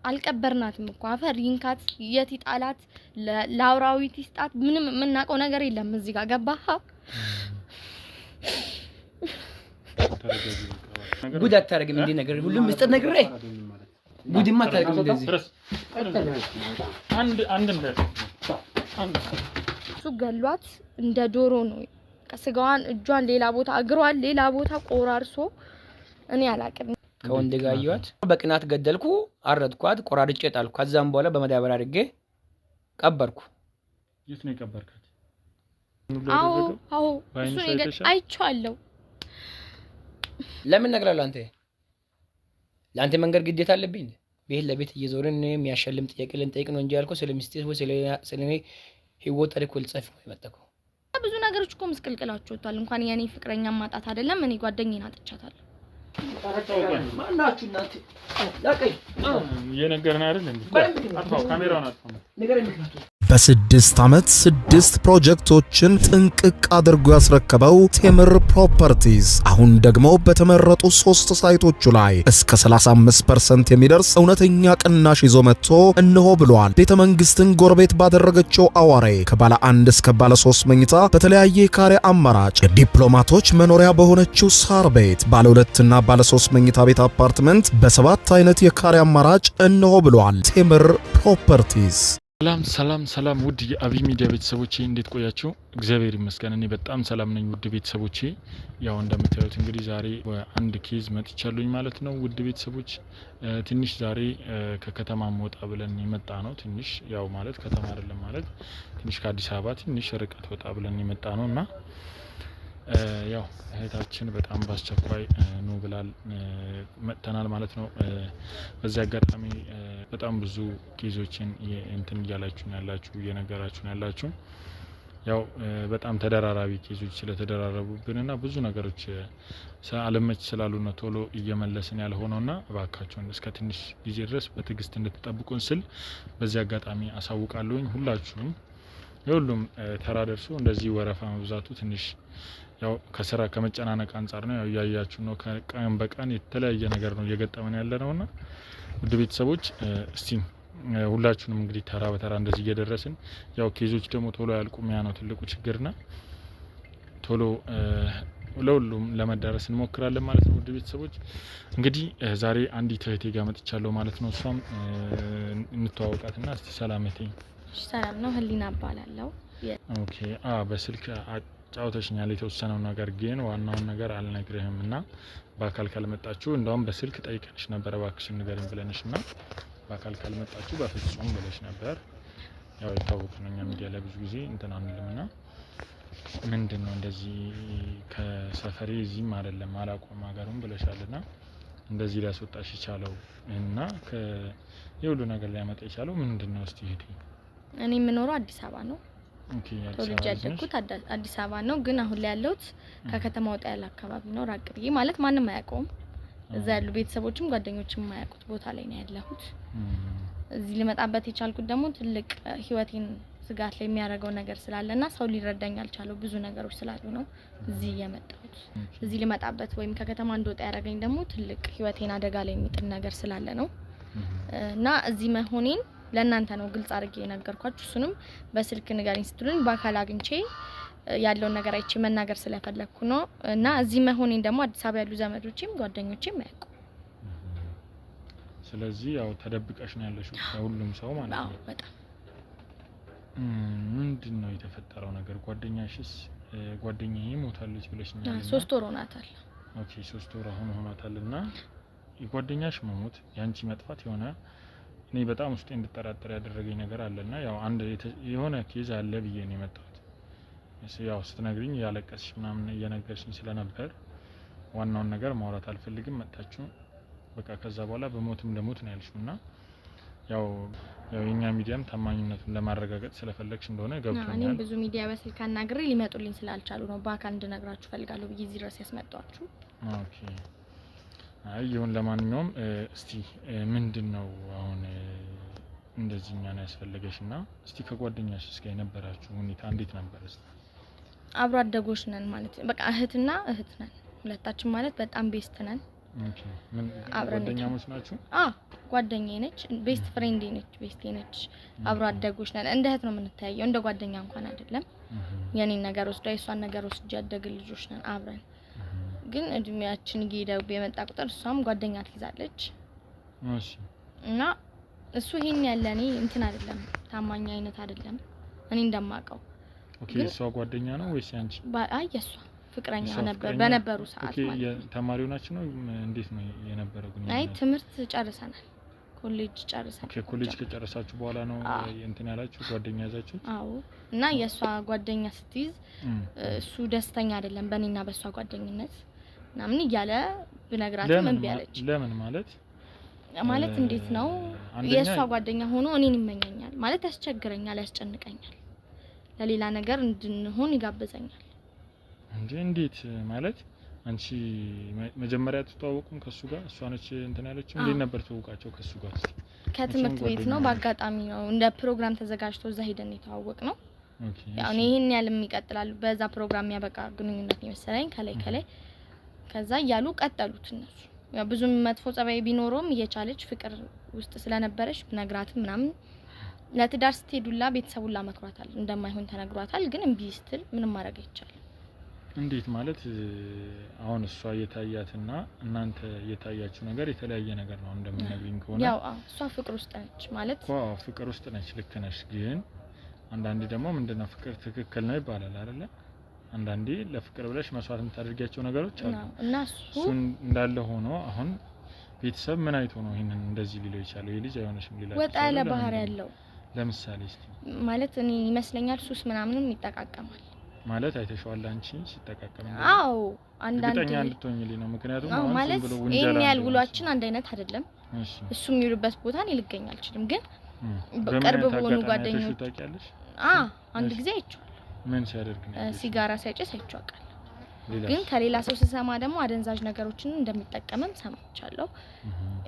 አልቀበርናትም እኮ አፈር ይንካት የት ይጣላት ለአውራዊት ይስጣት ምንም የምናውቀው ነገር የለም እዚህ ጋር ገባህ ጉድ አታረግም እንዴ ነገር ሁሉም ምስጥር ነግሬ ጉድማ አታረግም እንደዚህ እሱ ገሏት እንደ ዶሮ ነው ስጋዋን እጇን ሌላ ቦታ እግሯን ሌላ ቦታ ቆራርሶ እኔ አላቅም ከወንድ ጋር ያዩት በቅናት ገደልኩ አረድኳት ቆራርጬ ጣልኩ ከዛም በኋላ በመዳበሪያ አድርጌ ቀበርኩ የት ነው የቀበርካት አዎ እሱ ነገር አይቻለሁ ለምን ነግራለሁ ለአንተ መንገድ ግዴታ አለብኝ ቤት ለቤት እየዞርን የሚያሸልም ጥያቄ ልንጠይቅ ነው እንጂ ያልኩት ስለሚስጥር ወይ ስለኔ ህይወት ታሪክ ልጽፍ ነው የመጣው ብዙ ነገሮች እኮ መስቀልቀላችሁ ወጣል እንኳን የኔ ፍቅረኛ ማጣት አይደለም እኔ ጓደኛዬን አጥቻታለሁ ማናችሁ እናንተ ላቀይ የነገርና አይደል እንዴ አጥፋው ካሜራውን አጥፋው ነገር ምክንያቱ በ6 ዓመት 6 ፕሮጀክቶችን ጥንቅቅ አድርጎ ያስረከበው ቴምር ፕሮፐርቲስ አሁን ደግሞ በተመረጡ 3 ሳይቶቹ ላይ እስከ 35% የሚደርስ እውነተኛ ቅናሽ ይዞ መጥቶ እነሆ ብሏል። ቤተ መንግስትን ጎረቤት ባደረገችው አዋሬ ከባለ 1 እስከ ባለ 3 መኝታ በተለያየ ካሬ አማራጭ ዲፕሎማቶች መኖሪያ በሆነችው ሳር ቤት ባለ 2 እና ባለ 3 መኝታ ቤት አፓርትመንት በ7 አይነት የካሬ አማራጭ እነሆ ብሏል። ቴምር ፕሮፐርቲስ ሰላም ውድ የአቢ ሚዲያ ቤተሰቦቼ እንዴት ቆያችሁ? እግዚአብሔር ይመስገን እኔ በጣም ሰላም ነኝ። ውድ ቤተሰቦቼ ያው እንደምታዩት እንግዲህ ዛሬ በአንድ ኬዝ መጥቻለሁኝ ማለት ነው። ውድ ቤተሰቦች ትንሽ ዛሬ ከከተማ ወጣ ብለን የመጣ ነው። ትንሽ ያው ማለት ከተማ አይደለም ማለት ትንሽ ከአዲስ አበባ ትንሽ ርቀት ወጣ ብለን የመጣ ነውና ያው እህታችን በጣም ባስቸኳይ ነው ብላል መጥተናል ማለት ነው። በዚህ አጋጣሚ በጣም ብዙ ኬዞችን እንትን እያላችሁ ያላችሁ እየነገራችሁ ያላችሁ ያው በጣም ተደራራቢ ኬዞች ስለተደራረቡብንና ብዙ ነገሮች አለመች ስላሉና ቶሎ እየመለስን ያልሆነውና እባካችሁን እስከ ትንሽ ጊዜ ድረስ በትግስት እንድትጠብቁን ስል በዚህ አጋጣሚ አሳውቃለሁኝ። ሁላችሁም የሁሉም ተራ ደርሶ እንደዚህ ወረፋ መብዛቱ ትንሽ ያው ከስራ ከመጨናነቅ አንፃር ነው። ያው ያያችሁ ነው ከቀን በቀን የተለያየ ነገር ነው እየገጠመን ያለነውና ውድ ቤተሰቦች እስቲ ሁላችሁንም እንግዲህ ተራ በተራ እንደዚህ እየደረስን ያው ኬዞች ደግሞ ቶሎ ያልቁም ያ ነው ትልቁ ችግርና ቶሎ ለሁሉም ለመዳረስ እንሞክራለን ማለት ነው። ውድ ቤተሰቦች እንግዲህ ዛሬ አንዲት እህቴ ጋር መጥቻለሁ ማለት ነው። እሷም እንተዋወቃትና እስቲ ሰላምቴ ሰላም ነው ህሊና እባላለሁ። ኦኬ በስልክ ጫውተሽኛል የተወሰነው ነገር ግን ዋናውን ነገር አልነግርህምና በአካል ካልመጣችሁ እንደውም በስልክ ጠይቀንሽ ነበር እባክሽ ንገሪኝ ብለንሽና በአካል ካልመጣችሁ በፍጹም ብለሽ ነበር። ያው የታወቀ ነው እኛ ሚዲያ ላይ ብዙ ጊዜ እንትን አንልምና ምንድነው እንደዚህ ከሰፈሬ እዚህም አይደለም አላቆም ሀገሩን ብለሻልና እንደዚህ ሊያስወጣሽ ይቻለው እና የሁሉ ነገር ሊያመጣ ይቻለው ምንድነው? እስቲ ሄዲ እኔ የምኖረው አዲስ አበባ ነው። ኦኬ ተወልጄ ያደግኩት አዲስ አበባ ነው ግን አሁን ላይ ያለሁት ከከተማ ወጣ ያለ አካባቢ ነው። ራቅ ብዬ ማለት ማንንም አያውቀውም እዛ ያሉ ቤተሰቦችም ጓደኞችም የማያውቁት ቦታ ላይ ነው ያለሁት። እዚህ ልመጣበት የቻልኩት ደግሞ ትልቅ ህይወቴን ስጋት ላይ የሚያደርገው ነገር ስላለና ሰው ሊረዳኝ አልቻለው ብዙ ነገሮች ስላሉ ነው እዚህ የመጣሁት። እዚህ ልመጣበት ወይም ከከተማ እንደወጣ ያደረገኝ ደግሞ ትልቅ ህይወቴን አደጋ ላይ የሚጥል ነገር ስላለ ነው እና እዚህ መሆኔን ለእናንተ ነው ግልጽ አድርጌ የነገርኳችሁ። እሱንም በስልክ ንገሪኝ ስትሉኝ በአካል አግኝቼ ያለውን ነገር አይቼ መናገር ስለፈለኩ ነው እና እዚህ መሆኔን ደግሞ አዲስ አበባ ያሉ ዘመዶቼም ጓደኞቼም ያውቁ። ስለዚህ ያው ተደብቀሽ ነው ያለሽው ከሁሉም ሰው ማለት ነው? አዎ በጣም ምንድነው የተፈጠረው ነገር? ጓደኛሽስ ጓደኛዬ ሞታለች ብለሽኛል። 3 ወር ሆናታል። ኦኬ 3 ወር አሁን ሆናታልና የጓደኛሽ መሞት ያንቺ መጥፋት የሆነ እኔ በጣም ውስጤ እንድጠራጠር ያደረገኝ ነገር አለና ያው አንድ የሆነ ኬዝ አለ ብዬ ነው የመጣሁት። ያው ስትነግሪኝ ያለቀስሽ ምናምን እየነገርሽኝ ስለነበር ዋናውን ነገር ማውራት አልፈልግም መጣችሁ በቃ ከዛ በኋላ በሞትም ለሞት ነው ያልሽውና ያው የኛ ሚዲያም ታማኝነቱን ለማረጋገጥ ስለፈለግሽ እንደሆነ ገብቶኛል። እኔም ብዙ ሚዲያ በስልክ አናግሬ ሊመጡልኝ ስላልቻሉ ነው በአካል እንድነግራችሁ ፈልጋለሁ ብዬ እዚህ ድረስ ያስመጣችሁ። ኦኬ ይሁን ለማንኛውም እስቲ ምንድነው አሁን እንደዚህኛ ነው ያስፈልገሽና እስቲ ከጓደኛሽ ጋር የነበራችሁ ሁኔታ እንዴት ነበር? እስቲ አብሮ አደጎች ነን ማለት በቃ እህትና እህት ነን ሁለታችን ማለት በጣም ቤስት ነን። ኦኬ ምን አብረን ጓደኛሞች ናችሁ? ጓደኛዬ ነች፣ ቤስት ፍሬንዴ ነች፣ ቤስቴ ነች። አብሮ አደጎች ነን። እንደ እህት ነው የምንተያየው፣ እንደ ጓደኛ እንኳን አይደለም። የኔን ነገር ወስዳ የሷን ነገር ወስጄ ያደግን ልጆች ነን አብረን። ግን እድሜያችን እየሄደ በመጣ ቁጥር እሷም ጓደኛ ትይዛለች። እሺ እና እሱ ይሄን ያለኔ እንትን አይደለም፣ ታማኝ አይነት አይደለም እኔ እንደማውቀው። ኦኬ እሷ ጓደኛ ነው ወይስ አንቺ? አይ የሷ ፍቅረኛ ነበር በነበሩ ሰዓት ማለት ነው። ኦኬ ተማሪው ናችሁ ነው እንዴት ነው የነበረው ግን? አይ ትምህርት ጨርሰናል፣ ኮሌጅ ጨርሰናል። ኦኬ ኮሌጅ ከጨረሳችሁ በኋላ ነው እንትን ያላችሁ ጓደኛ ያዛችሁ? አዎ። እና የሷ ጓደኛ ስትይዝ እሱ ደስተኛ አይደለም በእኔና በሷ ጓደኝነት ምናምን እያለ ብነግራትም እምቢ አለች። ለምን ማለት እንዴት ነው የሷ ጓደኛ ሆኖ እኔን ይመኘኛል ማለት ያስቸግረኛል፣ ያስጨንቀኛል፣ ለሌላ ነገር እንድንሆን ይጋብዘኛል። እንዴት ማለት አንቺ መጀመሪያ ተተዋወቁም ከሱ ጋር? እሷ ነች እንትን ያለችው? እንዴት ነበር ተዋወቃቸው ከሱ ጋር? ከትምህርት ቤት ነው፣ በአጋጣሚ ነው እንደ ፕሮግራም ተዘጋጅቶ እዛ ሄደን የተዋወቅ ነው። ኦኬ ያው ይሄን ያለም ይቀጥላል በዛ ፕሮግራም ያበቃ ግንኙነት ነው መሰለኝ። ከላይ ከዛ እያሉ ቀጠሉት እነሱ። ያው ብዙም መጥፎ ጸባይ ቢኖርም እየቻለች ፍቅር ውስጥ ስለነበረች ብነግራትም ምናምን ለትዳር ስትሄዱላ ቤተሰቡላ መክሯታል፣ እንደማይሆን ተነግሯታል። ግን እምቢ ስትል ምንም ማድረግ አይቻልም። እንዴት ማለት አሁን እሷ የታያትና እናንተ የታያችሁ ነገር የተለያየ ነገር ነው እንደምንነግሪኝ ከሆነ? ያው እሷ ፍቅር ውስጥ ነች ማለት ፍቅር ውስጥ ነች፣ ልክ ነሽ። ግን አንዳንዴ ደግሞ ምንድነው ፍቅር ትክክል ነው ይባላል አይደለ? አንዳንዴ ለፍቅር ብለሽ መስዋዕት የምታደርጊያቸው ነገሮች አሉ እና እሱን እንዳለ ሆኖ አሁን ቤተሰብ ምን አይቶ ነው ይሄንን እንደዚህ ሊለው ይችላል? ይሄ ልጅ አይሆንሽም ሊላችሁ ወጣ ያለ ባህሪ ያለው ለምሳሌ እስቲ ማለት እኔ ይመስለኛል ሱስ ምናምንም ይጠቃቀማል ማለት አይተሽዋል አንቺ ሲጠቃቀም? አዎ አንዳንዴ እርግጠኛ እንድትሆኝልኝ ነው። ምክንያቱም አሁን ማለት ዝም ብሎ ወንጀል ይሄን ያህል ውሏችን አንድ አይነት አይደለም። እሺ እሱ የሚውልበት ቦታ እኔ ልገኝ አልችልም። ግን በቅርብ በሆኑ ጓደኞች ታውቂያለሽ? አንድ ጊዜ አይቼዋለሁ። ምን ሲያደርግ ነው? ሲጋራ ሲያጨስ አይቼዋለሁ። ግን ከሌላ ሰው ስሰማ ደግሞ አደንዛዥ ነገሮችን እንደሚጠቀምም ሰምቻለሁ።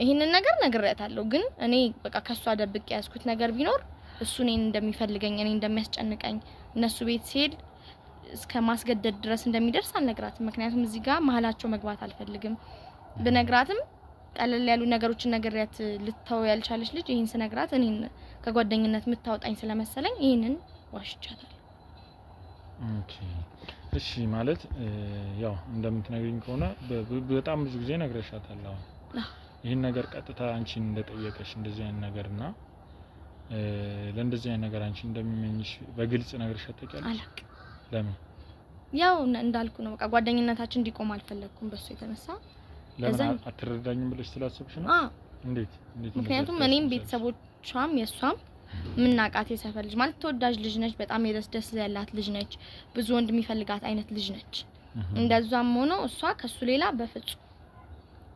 ይሄንን ነገር ነግሬያታለሁ። ግን እኔ በቃ ከሷ ደብቄ ያዝኩት ነገር ቢኖር እሱ እኔን እንደሚፈልገኝ፣ እኔ እንደሚያስጨንቀኝ፣ እነሱ ቤት ሲሄድ እስከ ማስገደድ ድረስ እንደሚደርስ አልነግራትም። ምክንያቱም እዚህ ጋር መሀላቸው መግባት አልፈልግም። ብነግራትም ቀለል ያሉ ነገሮችን ነግሬያት ልተው ያልቻለች ልጅ ይሄን ስነግራት እኔን ከጓደኝነት የምታወጣኝ ስለመሰለኝ ይሄንን ዋሽቻታለሁ። ኦኬ እሺ ማለት ያው እንደምትነግሪኝ ከሆነ በጣም ብዙ ጊዜ ነግረሻታል። አሁን ይሄን ነገር ቀጥታ አንቺን እንደጠየቀሽ እንደዚህ አይነት ነገርና ለእንደዚህ አይነት ነገር አንቺ እንደሚመኝሽ በግልጽ ነግረሻት ታውቂያለሽ? አላውቅም። ለምን? ያው እንዳልኩ ነው በቃ ጓደኝነታችን እንዲቆም አልፈለኩም በሱ የተነሳ። ለምን አትረዳኝም ብለሽ ስላሰብሽ ነው? እንዴት ምክንያቱም እኔም ቤተሰቦቿም የሷም ምናቃት የሰፈር ልጅ ማለት ተወዳጅ ልጅ ነች፣ በጣም የደስ ያላት ልጅ ነች፣ ብዙ ወንድ የሚፈልጋት አይነት ልጅ ነች። እንደዛም ሆኖ እሷ ከሱ ሌላ በፍጹም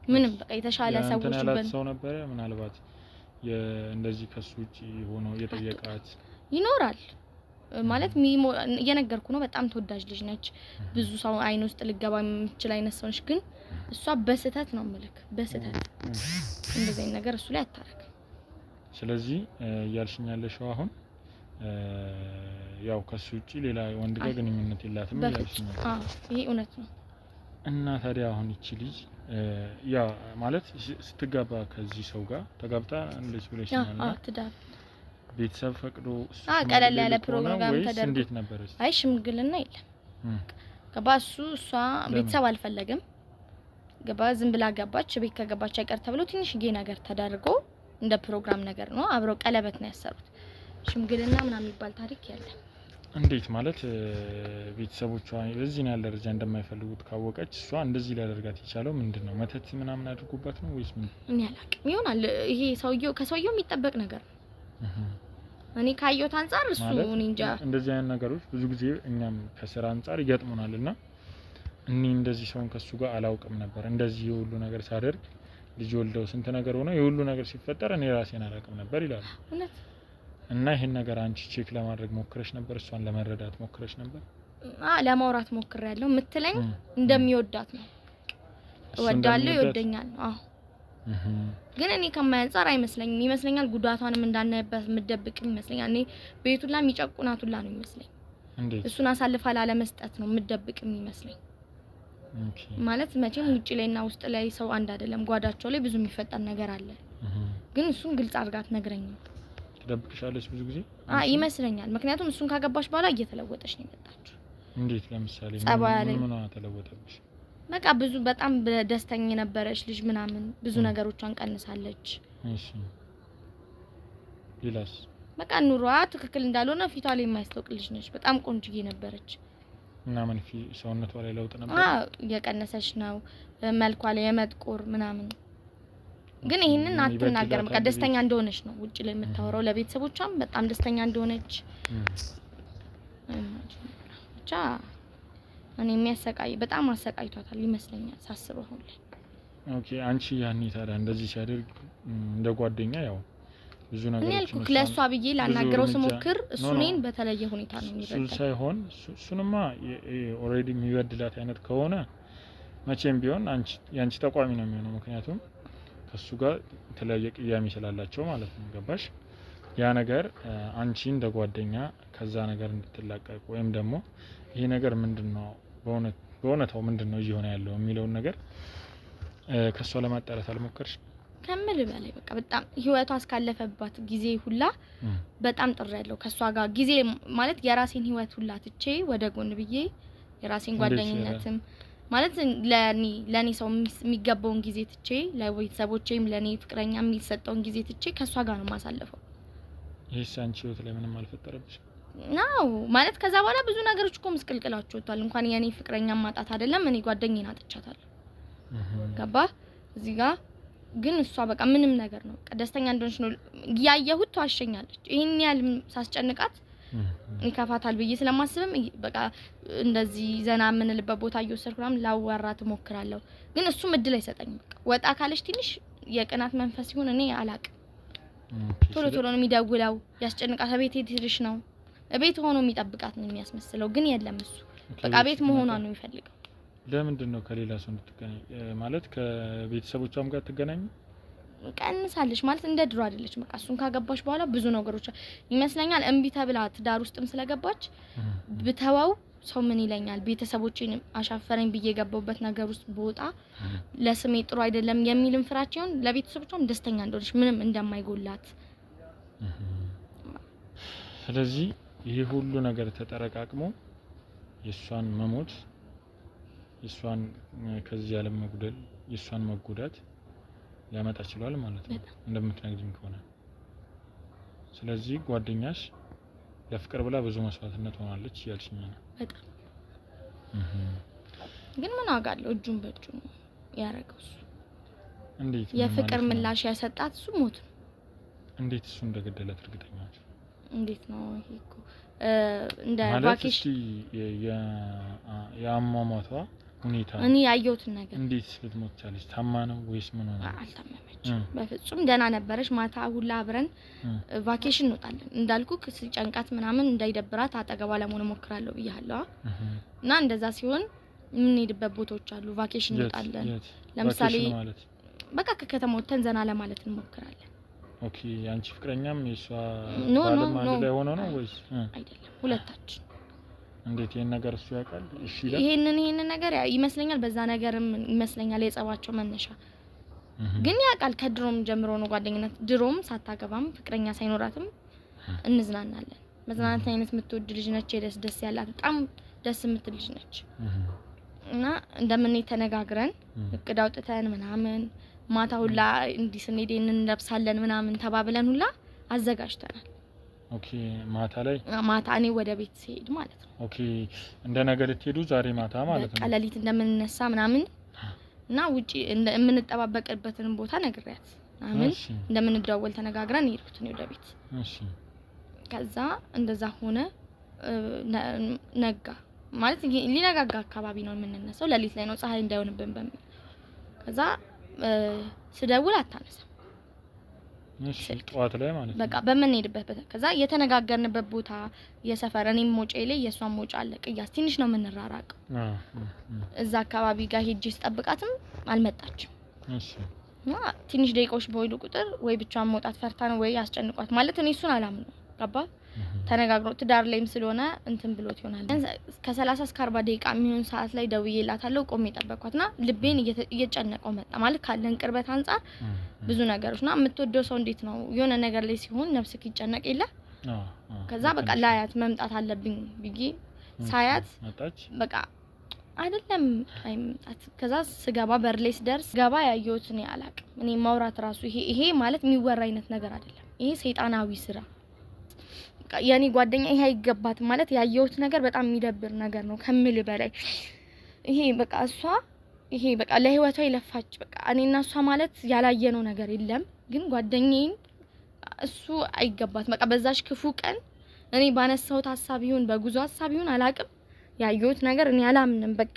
ምንም በቃ የተሻለ ሰዎች ሰው ነበር ምናልባት እንደዚህ ከሱ ውጪ ሆኖ የጠየቃት ይኖራል ማለት እየነገርኩ ነው። በጣም ተወዳጅ ልጅ ነች፣ ብዙ ሰው አይን ውስጥ ልገባ የምትችል አይነት ሰው ነች። ግን እሷ በስተት ነው ምልክ በስተት እንደዚህ ነገር እሱ ላይ አታረግ። ስለዚህ ያልሽኝ ያለሽው አሁን ያው ከሱ ውጪ ሌላ ወንድ ጋር ግንኙነት የላትም ያልሽኝ? ይሄ እውነት ነው። እና ታዲያ አሁን እቺ ልጅ ያ ማለት ስትጋባ ከዚህ ሰው ጋር ተጋብታ እንደዚህ ብለሽኛል እና ትዳር ቤተሰብ ፈቅዶ ቀለል ያለ ፕሮግራም ተደርጎ እንዴት ነበር? አይ ሽምግልና የለም። ገባ እሷ ቤተሰብ አልፈለግም። ገባ ዝም ብላ ገባች። ቤት ከገባች አይቀር ተብሎ ትንሽዬ ነገር ተደርጎ እንደ ፕሮግራም ነገር ነው። አብረው ቀለበት ነው ያሰሩት። ሽምግልና ምናምን የሚባል ታሪክ የለም። እንዴት ማለት ቤተሰቦቿ በዚህ ነው ያለ ደረጃ እንደማይፈልጉት ካወቀች እሷ እንደዚህ ሊያደርጋት የቻለው ምንድነው? መተት ምናምን አድርጎባት ነው ወይስ ምን? እኔ አላውቅም። ይሆናል ይሄ ከሰውየው የሚጠበቅ ነገር ነው። እኔ ካየሁት አንፃር እሱ እንጃ። እንደዚህ አይነት ነገሮች ብዙ ጊዜ እኛም ከስራ አንፃር ይገጥሙናልና እኔ እንደዚህ ሰውን ከሱ ጋር አላውቅም ነበር፣ እንደዚህ የሁሉ ነገር ሳደርግ ልጅ ወልደው ስንት ነገር ሆነ የሁሉ ነገር ሲፈጠር እኔ ራሴን አላውቅም ነበር ይላሉ። እውነት እና ይሄን ነገር አንቺ ቼክ ለማድረግ ሞክረሽ ነበር? እሷን ለመረዳት ሞክረሽ ነበር? ለማውራት ሞክሬያለሁ። የምትለኝ እንደሚወዳት ነው። እወዳለሁ፣ ይወደኛል። ግን እኔ ከማያንጻር አይመስለኝም። ይመስለኛል ጉዳቷንም እንዳናይበት ምደብቅም ይመስለኛል። እኔ ቤቱላ የሚጨቁናቱላ ነው ይመስለኝ። እንዴት? እሱን አሳልፋ ላለመስጠት ነው ምደብቅም ይመስለኝ። ማለት መቼም ውጪ ላይና ውስጥ ላይ ሰው አንድ አይደለም ጓዳቸው ላይ ብዙ የሚፈጠር ነገር አለ ግን እሱን ግልጽ አድርጋት ነግረኛው ትደብቅሻለች ብዙ ጊዜ ይመስለኛል ምክንያቱም እሱን ካገባሽ በኋላ እየተለወጠች ነው የመጣችው እንዴት ለምሳሌ ምን ተለወጠብሽ በቃ ብዙ በጣም ደስተኛ ነበረች ልጅ ምናምን ብዙ ነገሮቿን ቀንሳለች እሺ ሌላስ በቃ ኑሮዋ ትክክል እንዳልሆነ ፊቷ ላይ የማይስተውቅ ልጅ ነች በጣም ቆንጆዬ ነበረች እና ምን ሰውነቷ ላይ ለውጥ ነበር እየቀነሰች ነው መልኳ ላይ የመጥቆር ምናምን ግን ይሄንን አትናገርም በቃ ደስተኛ እንደሆነች ነው ውጪ ላይ የምታወራው ለቤተሰቦቿም በጣም ደስተኛ እንደሆነች ብቻ እኔ የሚያሰቃይ በጣም አሰቃይቷታል ይመስለኛል ሳስበው ሁሉ ኦኬ አንቺ ያኔ ታዲያ እንደዚህ ሲያደርግ እንደ ጓደኛ ያው ብዙ ነገሮች ነው ለሷ ብዬ ላናገረው ስሞክር እሱ እኔን በተለየ ሁኔታ ነው የሚረዳው ሳይሆን እሱንማ ኦሬዲ የሚወድላት አይነት ከሆነ መቼም ቢሆን ያንቺ ተቋሚ ነው የሚሆነው ምክንያቱም ከሱ ጋር የተለያየ ቅያሜ ስላላቸው ማለት ነው ገባሽ ያ ነገር አንቺ እንደ ጓደኛ ከዛ ነገር እንድትላቀቅ ወይም ደግሞ ይሄ ነገር ምንድነው በእውነታው ምንድነው እየሆነ ያለው የሚለው ነገር ከሷ ለማጣራት አልሞከርሽ ከመል በላይ በቃ በጣም ህይወቷ አስካለፈባት ጊዜ ሁላ በጣም ጥር ያለው ከሷ ጋር ጊዜ ማለት የራሴን ህይወት ሁላ ትቼ ወደ ጎን ብዬ የራሴን ጓደኝነትም ማለት ለኔ ሰው የሚገባውን ጊዜ ትቼ ለቤተሰቦቼም ለኔ ፍቅረኛ የሚሰጠውን ጊዜ ትቼ ከሷ ጋር ነው ማሳለፈው ይሄስ አንቺ ህይወት ላይ ምንም አልፈጠረብሽ ነው ማለት ከዛ በኋላ ብዙ ነገሮች እኮ መስቀልቅላቸው ወጣል እንኳን የኔ ፍቅረኛ ማጣት አይደለም እኔ ጓደኛዬን አጥቻታለሁ ገባ እዚህ ጋር ግን እሷ በቃ ምንም ነገር ነው ደስተኛ እንደሆነች ነው ያያሁት ተዋሸኛለች ይሄን ያህል ሳስጨንቃት ይከፋታል ብዬ ስለማስብም በቃ እንደዚህ ዘና ምንልበት ቦታ እየወሰድኩራም ላዋራት ሞክራለሁ ግን እሱም እድል አይሰጠኝም በቃ ወጣ ካለች ትንሽ የቅናት መንፈስ ይሁን እኔ አላቅ ቶሎ ነው የሚደውለው ያስጨንቃት ቤት ሄድሽ ነው ቤት ሆኖ የሚጠብቃት ነው የሚያስመስለው ግን የለም እሱ በቃ ቤት መሆኗን ነው የሚፈልገው ለምንድን ነው ከሌላ ሰው እንድትገናኝ ማለት ከቤተሰቦቿም ጋር ትገናኝ ቀንሳለች ማለት እንደ ድሮ አይደለች በቃ እሱን ካገባሽ በኋላ ብዙ ነገሮች ይመስለኛል እንቢ ተብላ ትዳር ውስጥም ስለገባች ብተዋው ሰው ምን ይለኛል ቤተሰቦቼን አሻፈረኝ ብዬ ገባውበት ነገር ውስጥ ቦጣ ለስሜ ጥሩ አይደለም የሚልም ፍራቻውን ለቤተሰቦቿም ደስተኛ እንደሆነች ምንም እንደማይጎላት ስለዚህ ይሄ ሁሉ ነገር ተጠረቃቅሞ የሷን መሞት የሷን ከዚህ ዓለም መጉደል የሷን መጎዳት ሊያመጣ ይችላል ማለት ነው እንደምትነግሪኝ ከሆነ ስለዚህ ጓደኛሽ ለፍቅር ብላ ብዙ መስዋዕትነት ሆናለች ያልሽኝ ነው በጣም ግን ምን አጋለው እጁን በእጁ ነው ያረጋው እንዴት የፍቅር ምላሽ ያሰጣት እሱ ሞት እንዴት እሱ እንደገደላት እርግጠኛ ነሽ እንዴት ነው ይሄኮ እንደ ቫኬሽን ያማማቷ ሁኔታ እኔ ያየሁት ነገር እንዴት ልትሞት ቻለች ታማ ነው ወይስ ምን ሆነ አልታመመችም በፍጹም ደና ነበረች ማታ ሁላ አብረን ቫኬሽን እንወጣለን እንዳልኩ ሲጨንቃት ምናምን እንዳይደብራት አጠገቧ ለመሆን ሞክራለሁ ብያለሁ እና እንደዛ ሲሆን ምን ሄድበት ቦታዎች አሉ ቫኬሽን እንወጣለን ለምሳሌ በቃ ከከተማው ወጥተን ዘና ለማለት እንሞክራለን ኦኬ አንቺ ፍቅረኛም የሷ ባለም አንድ ላይ ሆኖ ነው ወይስ አይደለም ሁለታችን እንዴት ይሄን ነገር እሱ ያውቃል እሺ ይሄንን ነገር ይመስለኛል በዛ ነገርም ይመስለኛል የጸባቸው መነሻ ግን ያውቃል ከድሮም ጀምሮ ነው ጓደኝነት ድሮም ሳታገባም ፍቅረኛ ሳይኖራትም እንዝናናለን መዝናናት አይነት የምትወድ ልጅ ነች ደስ ያላት በጣም ደስ የምትል ልጅ ነች እና እንደምን ተነጋግረን እቅድ አውጥተን ምናምን ማታ ሁላ እንዲ ስንሄድ እንለብሳለን ምናምን ተባብለን ሁላ አዘጋጅተናል ኦኬ ማታ እኔ ወደ ቤት ሲሄድ ማለት ነው ኦኬ እንደ ነገር ትሄዱ ዛሬ ማታ ማለት ነው ቀለሊት እንደምንነሳ ምናምን እና ውጪ እንደምንጠባበቅበትን ቦታ ነግሬያት አሁን እንደምንደዋወል ተነጋግረን ሄድኩት ነው ወደ ቤት እሺ ከዛ እንደዛ ሆነ ነጋ ማለት ሊነጋጋ አካባቢ ነው የምንነሳው ለሊት ላይ ነው ፀሐይ እንዳይሆንብን በሚል ከዛ ስደውል አታነሳም እሺ ጧት ላይ ማለት ነው በቃ በመንሄድበት ከዛ የተነጋገርንበት ቦታ የሰፈር እኔም ሞጬ ላይ የሷን ሞጫ አለ ቅያስ ትንሽ ነው የምንራራቀው እዛ አካባቢ ጋር ሄጄ ስጠብቃትም አልመጣችም እሺ ትንሽ ደቂቃዎች በወይሉ ቁጥር ወይ ብቻዋን መውጣት ፈርታ ነው ወይ አስጨንቋት ማለት እኔ እሱን አላምነው ገባ ተነጋግሮ ትዳር ላይም ስለሆነ እንትን ብሎት ይሆናል ከ30 እስከ 40 ደቂቃ የሚሆን ሰዓት ላይ ደውዬላታለሁ ቆሜ ጠበቅኳትና ልቤን እየጨነቀው መጣ ማለት ካለን ቅርበት አንፃር ብዙ ነገሮችና የምትወደው ሰው እንዴት ነው የሆነ ነገር ላይ ሲሆን ነፍስክ ይጨነቅ የለ ከዛ በቃ ላያት መምጣት አለብኝ ብዬ ሳያት በቃ አይደለም አይምጣት ከዛ ስገባ በር ላይ ስደርስ ገባ ያየሁት እኔ አላቅም እኔ ማውራት ራሱ ይሄ ማለት የሚወራ አይነት ነገር አይደለም ይሄ ሰይጣናዊ ስራ ያኔ ጓደኛ ይሄ አይገባት ማለት ያየሁት ነገር በጣም የሚደብር ነገር ነው ከምል በላይ ይሄ በቃ እሷ ይሄ በቃ ለህይወቷ ይለፋች በቃ እኔና እሷ ማለት ያላየነው ነገር የለም ግን ጓደኛዬን እሱ አይገባት በቃ በዛሽ ክፉ ቀን እኔ ባነሳሁት ሐሳብ ይሁን በጉዞ ሐሳብ ይሁን አላቅም ያየሁት ነገር እኔ አላምንም በቃ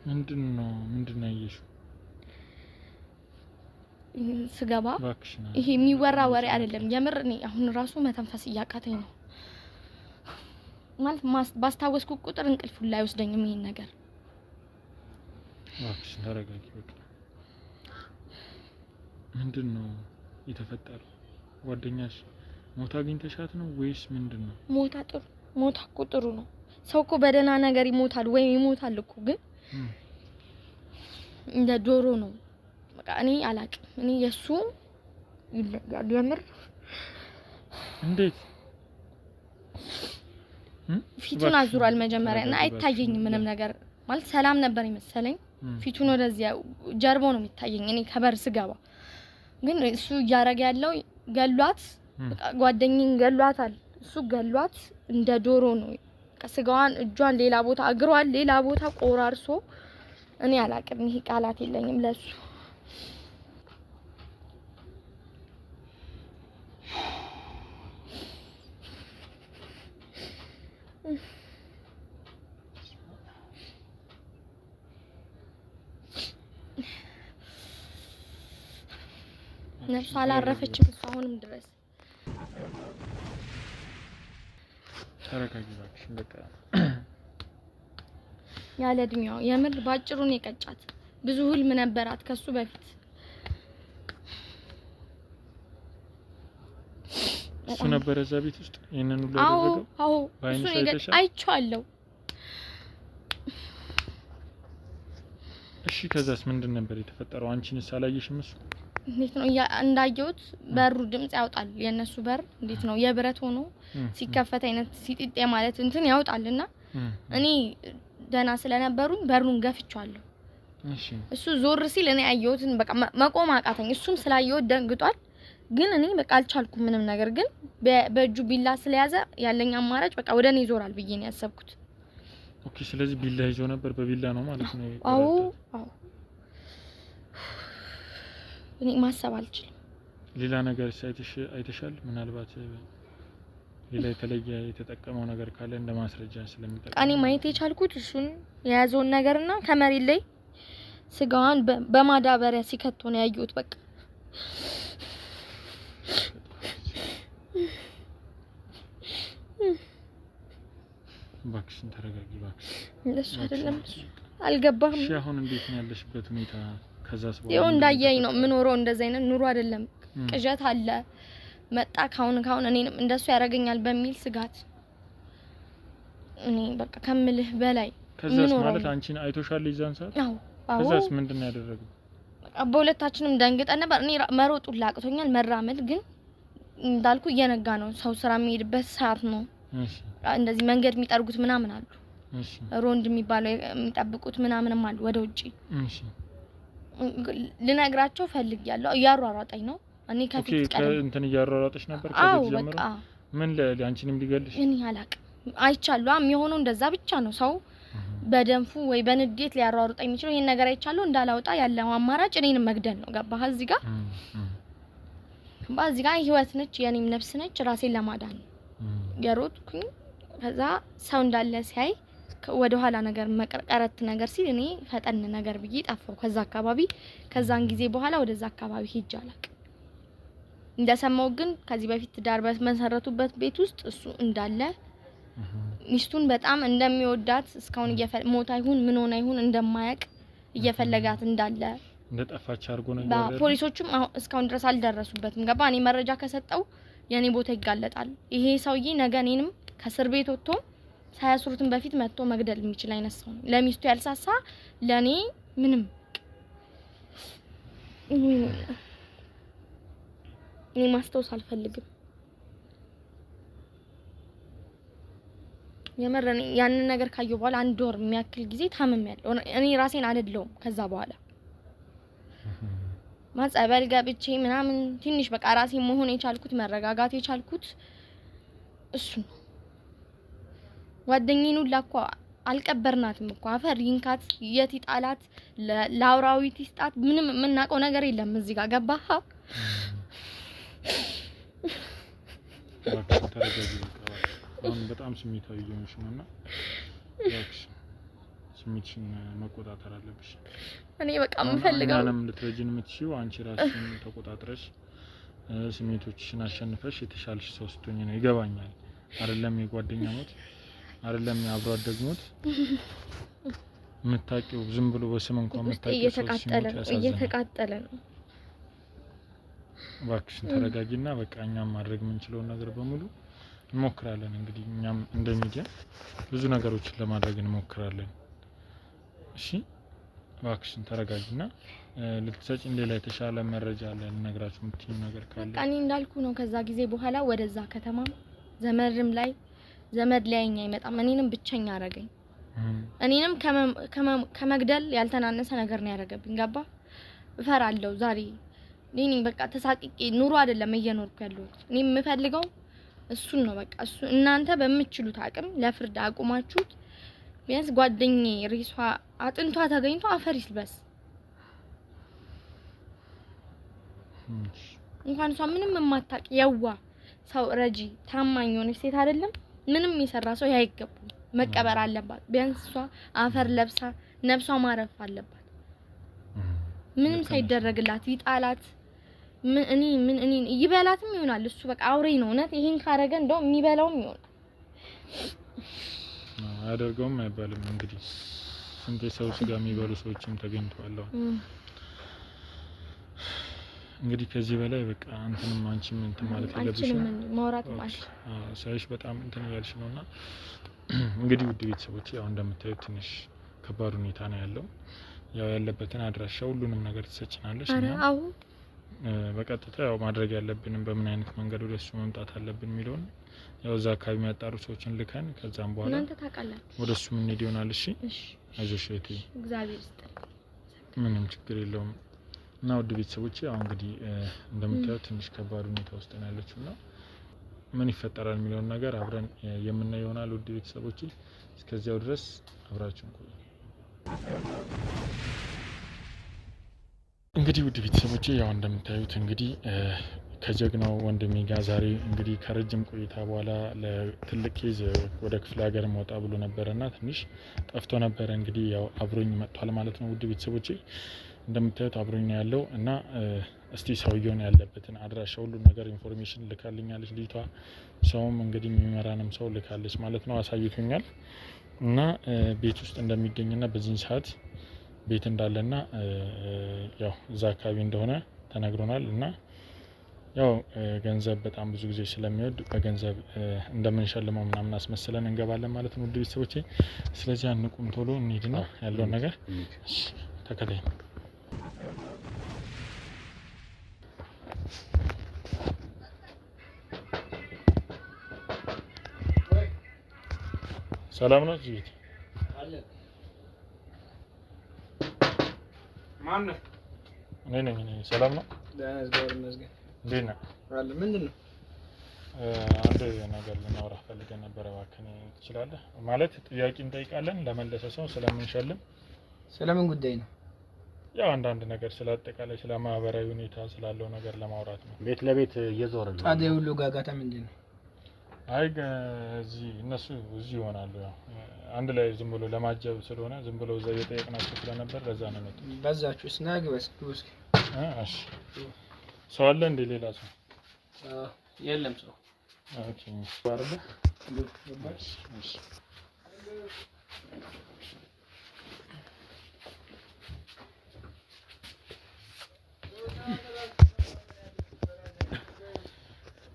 ምንድነው ያየሽው ስገባ ይሄ የሚወራ ወሬ አይደለም የምር እኔ አሁን ራሱ መተንፈስ ያቃተኝ ነው ማለት ባስታወስኩ ቁጥር እንቅልፍ ላይ ወስደኝም ይሄን ነገር ዋክሽ ተረጋጊ በቃ ምንድነው የተፈጠረው ጓደኛሽ ሞታ አግኝተሻት ነው ወይስ ምንድነው ሞታ ቁጥሩ ነው ሰው እኮ በደና ነገር ይሞታል ወይ ይሞታል እኮ ግን እንደ ዶሮ ነው በቃ እኔ አላቅም እኔ የሱ የምር እንዴት ፊቱን አዙራል መጀመሪያና አይታየኝም ምንም ነገር ማለት ሰላም ነበር ይመስለኝ ፊቱን ወደዚያ ጀርባው ነው የሚታየኝ እኔ ከበር ስገባ ግን እሱ ያረጋ ያለው ገሏት በቃ ጓደኛዬን ገሏታል እሱ ገሏት እንደ ዶሮ ነው ከስጋዋን እጇን ሌላ ቦታ እግሯን ሌላ ቦታ ቆራርሶ እኔ አላቅም ይሄ ቃላት የለኝም ለሱ ነፍሷ አላረፈችም አሁንም ድረስ ተረጋጊ እባክሽ በቃ ያለ እድሜዋ የምር ባጭሩ ነው የቀጫት ብዙ ህልም ነበራት ከሱ በፊት እሱ ነበር እዛ ቤት ውስጥ የነን ሁሉ ያደረገው አዎ እሱ አይቻለሁ እሺ ከዛስ ምንድን ነበር የተፈጠረው አንቺንስ አላየሽም እሱ እንዴት ነው እንዳየሁት በሩ ድምጽ ያወጣል የነሱ በር እንዴት ነው የብረት ሆኖ ሲከፈት አይነት ሲጥጥ ማለት እንትን ያወጣልና እኔ ደና ስለነበሩኝ በሩን ገፍቻለሁ እሺ እሱ ዞር ሲል እኔ አየሁትን በቃ መቆም አቃተኝ እሱም ስላየሁት ደንግጧል ግን እኔ በቃ አልቻልኩም ምንም ነገር ግን በእጁ ቢላ ስለያዘ ያለኝ አማራጭ በቃ ወደኔ ይዞራል ብዬ ነው ያሰብኩት ኦኬ ስለዚህ ቢላ ይዞ ነበር በቢላ ነው ማለት ነው አዎ እኔ ማሰብ አልችልም ሌላ ነገር አይተሻል ምናልባት ሌላ የተለየ የተጠቀመው ነገር ካለ እንደ ማስረጃ ስለሚጠቅም እኔ ማየት የቻልኩት እሱን የያዘውን ነገርና ከመሬት ላይ ስጋዋን በማዳበሪያ ሲከቶ ነው ያየሁት በቃ ባክሽን ተረጋጊ ባክሽ ለሱ አይደለም አልገባም እሺ አሁን እንዴት ነው ያለሽበት ሁኔታ ከዛስ በኋላ ይሁን እንዳያይ ነው ምን ወሮ እንደዛ አይነት ኑሮ አይደለም ቅዠት አለ መጣ ካሁን እኔንም እንደሱ ያረጋኛል በሚል ስጋት እኔ በቃ ከምልህ በላይ ከዛስ ማለት አንቺን አይቶሻል ይዛን ሰዓት አዎ ከዛስ ምንድነው ያደረገው በሁለታችንም ደንግጠን ነበር እኔ መሮጡ ላቅቶኛል መራመድ ግን እንዳልኩ እየነጋ ነው ሰው ስራ የሚሄድበት ሰዓት ነው እሺ እንደዚህ መንገድ የሚጠርጉት ምናምን አሉ እሺ ሮንድ የሚባለው የሚጠብቁት ምናምንም አሉ ወደ ውጪ እሺ ልነግራቸው ፈልጊያለሁ ያሯሯጣኝ ነው እኔ ከፊት ቀደም እንትን ያሯሯጣሽ ነበር ከዚህ ጀምሮ ምን ለአንቺንም ሊገልሽ እኔ አላቅ አይቻለሁ የሚሆነው እንደዛ ብቻ ነው ሰው በደንፉ ወይ በንዴት ሊያሯሯጣኝ የሚችለው ይሄን ነገር አይቻለሁ እንዳላውጣ ያለው አማራጭ እኔንም መግደል ነው ገባህ እዚህ ጋር ባዚ ጋር ህይወት ነች የኔም ነፍስ ነች ራሴን ለማዳን ያሮጥኩኝ ከዛ ሰው እንዳለ ሲያይ ወደ ኋላ ነገር መቀረቀረት ነገር ሲል እኔ ፈጠን ነገር ብዬ ጣፈው ከዛ አካባቢ ከዛን ጊዜ በኋላ ወደዛ አካባቢ ሄጅ አላቅ እንደሰማው ግን ከዚህ በፊት ዳር በመሰረቱበት ቤት ውስጥ እሱ እንዳለ ሚስቱን በጣም እንደሚወዳት እስካሁን ሞታ ይሁን ምን ሆነ ይሁን እንደማያቅ እየፈለጋት እንዳለ እንደጠፋች አድርጎ ነው ያለው። ፖሊሶቹም እስካሁን ድረስ አልደረሱበትም። ገባ እኔ መረጃ ከሰጠው የኔ ቦታ ይጋለጣል። ይሄ ሰውዬ ነገ እኔንም ከእስር ቤት ወጥቶ ሳያስሩትም በፊት መጥቶ መግደል የሚችል አይነት ሰው ነው። ለሚስቱ ያልሳሳ ለኔ ምንም እኔ ማስታወስ አልፈልግም። የመረኔ ያንን ነገር ካየሁ በኋላ 1 ወር የሚያክል ጊዜ ታምሜያለሁ። እኔ ራሴን አይደለሁም። ከዛ በኋላ ማጸበል ገብቼ ምናምን ትንሽ በቃ ራሴን መሆን የቻልኩት መረጋጋት የቻልኩት እሱ ነው። ጓደኛዬን ሁላ እኮ አልቀበርናትም እኮ አፈር ይንካት የት ይጣላት ለአውራዊት ይስጣት ምንም የምናውቀው ነገር የለም እዚህ ጋር ገባህ? አሁን በጣም ስሜታዊ እየሆንሽ ነውና ስሜትሽን መቆጣጠር አለብሽ። እኔ በቃ የምፈልገው እኛንም ልትረጂን የምትችይው አንቺ ራስሽን ተቆጣጥረሽ ስሜቶችሽን አሸንፈሽ የተሻለሽ ሰው ስትሆኚ ነው። ይገባኛል አይደለም? የጓደኛ ሞት አይደለም የአብሮ አደግ ሞት የምታውቂው ዝም ብሎ በስም እንኳን የምታውቂው ሰው እየተቃጠለ ነው። እባክሽን ተረጋጊና በቃ እኛም ማድረግ የምንችለውን ነገር በሙሉ እንሞክራለን። እንግዲህ እኛም እንደሚዲያ ብዙ ነገሮችን ለማድረግ እንሞክራለን። እሺ እባክሽን ተረጋጊና ልትሰጪን ሌላ የተሻለ መረጃ አለ ልነግራችሁ የምትይው ነገር ካለ በቃ እኔ እንዳልኩ ነው። ከዛ ጊዜ በኋላ ወደዛ ከተማ ዘመድ ላይኛ አይመጣም። እኔንም ብቸኛ አረገኝ። እኔንም ከመግደል ያልተናነሰ ነገር ነው ያደረገብኝ። ገባ እፈራለሁ ዛሬ እኔ በቃ ተሳቅቄ ኑሮ አይደለም እየኖርኩ ያለሁት። እኔ የምፈልገው እሱን ነው በቃ እሱ እናንተ በምትችሉት አቅም ለፍርድ አቁማችሁት ቢያንስ ጓደኛዬ ሬሷ አጥንቷ ተገኝቶ አፈር ይልበስ። እንኳን እሷ ምንም የማታውቅ የዋ ሰው ረጂ ታማኝ ሆነች ሴት አይደለም ምንም የሰራ ሰው ያይገባል መቀበር አለባት። ቢያንስ እሷ አፈር ለብሳ ነፍሷ ማረፍ አለባት። ምንም ሳይደረግላት ይጣላት እኔ ይበላትም ይሆናል እሱ በቃ አውሬ ነው። እውነት ይሄን ካረገ እንደው የሚበላውም ይሆናል። አያደርገውም አይባልም። እንግዲህ ስንት ሰው ስጋ የሚበሉ ሰዎችም ተገኝተዋል። እንግዲህ ከዚህ በላይ በቃ አንተንም አንቺም እንትን ማለት የለብሽም። ማውራት ማለት ሳይሽ በጣም እንትን ያልሽ ነውና እንግዲህ ውድ ቤተሰቦች ያው እንደምታዩት ትንሽ ከባድ ሁኔታ ነው ያለው። ያው ያለበትን አድራሻ ሁሉንም ነገር ትሰጭናለሽ እና በቀጥታ ያው ማድረግ ያለብንም በምን አይነት መንገድ ወደሱ መምጣት አለብን የሚለውን ያው እዛ አካባቢ የሚያጣሩ ሰዎችን ልከን ከዛም በኋላ እናንተ ታውቃላችሁ ወደሱ ምን ሄድ ይሆናል። እሺ አይዞሽ እህቴ እግዚአብሔር ይስጥልኝ። ምንም ችግር የለውም። እና ውድ ቤተሰቦች ያው እንግዲህ እንደምታዩት ትንሽ ከባድ ሁኔታ ውስጥ ነው ያለችውና ምን ይፈጠራል የሚለውን ነገር አብረን የምናየው ይሆናል። ውድ ቤተሰቦች እስከዚያው ድረስ አብራችሁን ቆዩ። እንግዲህ ውድ ቤተሰቦች ያው እንደምታዩት እንግዲህ ከጀግናው ወንድሜ ጋር ዛሬ እንግዲህ ከረጅም ቆይታ በኋላ ለትልቅ ኬዝ ወደ ክፍለ ሀገር መውጣ ብሎ ነበርና ትንሽ ጠፍቶ ነበር። እንግዲህ ያው አብሮኝ መጥቷል ማለት ነው። ውድ ቤተሰቦች እንደምታዩት አብሮኝ ነው ያለው እና እስቲ ሰውየውን ያለበትን አድራሻ ሁሉ ነገር ኢንፎርሜሽን ልካልኛለች ልጅቷ። ሰውም እንግዲህ የሚመራንም ሰው ልካለች ማለት ነው። አሳይቶኛል እና ቤት ውስጥ እንደሚገኝና በዚህ ሰዓት ቤት እንዳለና ያው እዛ አካባቢ እንደሆነ ተነግሮናል እና ያው ገንዘብ በጣም ብዙ ጊዜ ስለሚወድ በገንዘብ እንደምንሸልመው ምናምን አስመስለን እንገባለን ማለት ነው። ውድ ቤተሰቦቼ ስለዚህ አንቁም ቶሎ እንሂድና ያለውን ነገር ተከታይ ሰላም ነው ጂት አለ ማን ነው? እኔ ነኝ። ሰላም ነው ለነዝጋር ነዝጋር እንዴት ነህ? አለ ምንድን ነው? አንድ ነገር ልናወራ ፈልገን ነበር። እባክህ ትችላለህ? ማለት ጥያቄ እንጠይቃለን ለመለሰ ሰው ስለምንሸልም። ስለምን ጉዳይ ነው? ያው አንዳንድ ነገር ስለ አጠቃላይ ስለ ማህበራዊ ሁኔታ ስላለው ነገር ለማውራት ነው። ቤት ለቤት እየዞርን ነው። ታዲያ ሁሉ ጋጋታ ምንድን ነው? አይ እዚህ እነሱ እዚህ ይሆናሉ። ያው አንድ ላይ ዝም ብሎ ለማጀብ ስለሆነ ዝም ብሎ እዛ እየጠየቅናቸው ስለነበር ለዛ ነው መጣ። በዛችሁ ስናግ በስኩስ እሺ ሰው አለ እንደ ሌላ ሰው የለም ሰው። ኦኬ ባርበ እሺ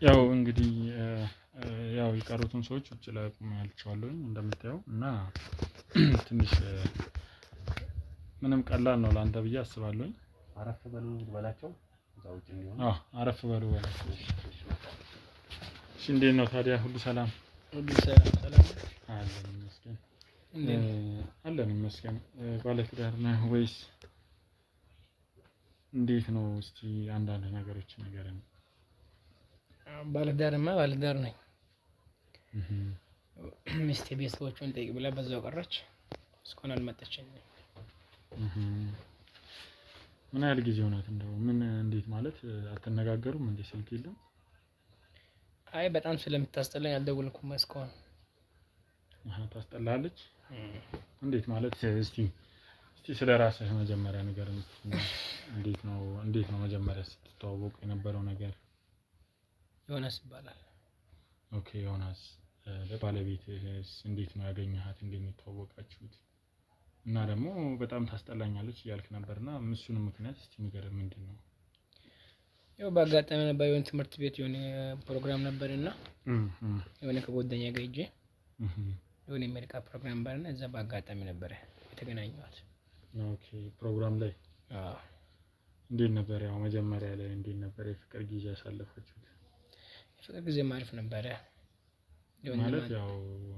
ያው እንግዲህ ያው የቀሩትን ሰዎች ውጭ ላይ ቆሜያቸዋለሁ እንደምታየው እና ትንሽ ምንም ቀላል ነው ላንተ ብዬ አስባለሁ። አረፍ በሉ በላቸው እዛው ውጭ እንዲሆን። አረፍ በሉ በላቸው። እሺ እንዴት ነው ታዲያ? ሁሉ ሰላም? ሁሉ ሰላም አለን ይመስገን። አለን ይመስገን። ባለትዳር ነህ ወይስ እንዴት ነው? እስቲ አንዳንድ ነገሮች ንገረኝ። ባለትዳር ነኝ። ሚስቴ ቤተሰቦቿን ጠይቅ ብላ በዛው ቀረች። እስካሁን አልመጣችም። ምን ያህል ጊዜ ሆናት? እንደው ምን እንዴት ማለት አትነጋገሩም እንዴ? ስልክ የለም? አይ በጣም ስለምታስጠላኝ አልደወልኩም እስካሁን። ታስጠላለች? እንዴት ማለት? እስቲ ስለራስህ መጀመሪያ ንገረኝ። እንዴት ነው መጀመሪያ ስትተዋወቁ የነበረው ነገር? ዮናስ ይባላል። ኦኬ ዮናስ። ባለቤትህስ እንዴት ነው ያገኘሃት? እንዴት ነው የተዋወቃችሁት? እና ደግሞ በጣም ታስጠላኛለች እያልክ ነበርና እሱን ምክንያት እስቲ ንገረኝ። ምንድነው? ያው በአጋጣሚ ነበር የሆነ ትምህርት ቤት የሆነ ፕሮግራም ነበርና የሆነ ከጓደኛዬ ጋር ሄጄ የሆነ የሜዲካ ፕሮግራም ነበርና እዛ በአጋጣሚ ነበር የተገናኘኋት። ኦኬ ፕሮግራም ላይ እንዴት ነበር? ያው መጀመሪያ ላይ እንዴት ነበር የፍቅር ጊዜ ያሳለፋችሁት? የፍቅር ጊዜ አሪፍ ነበረ። ማለት ያው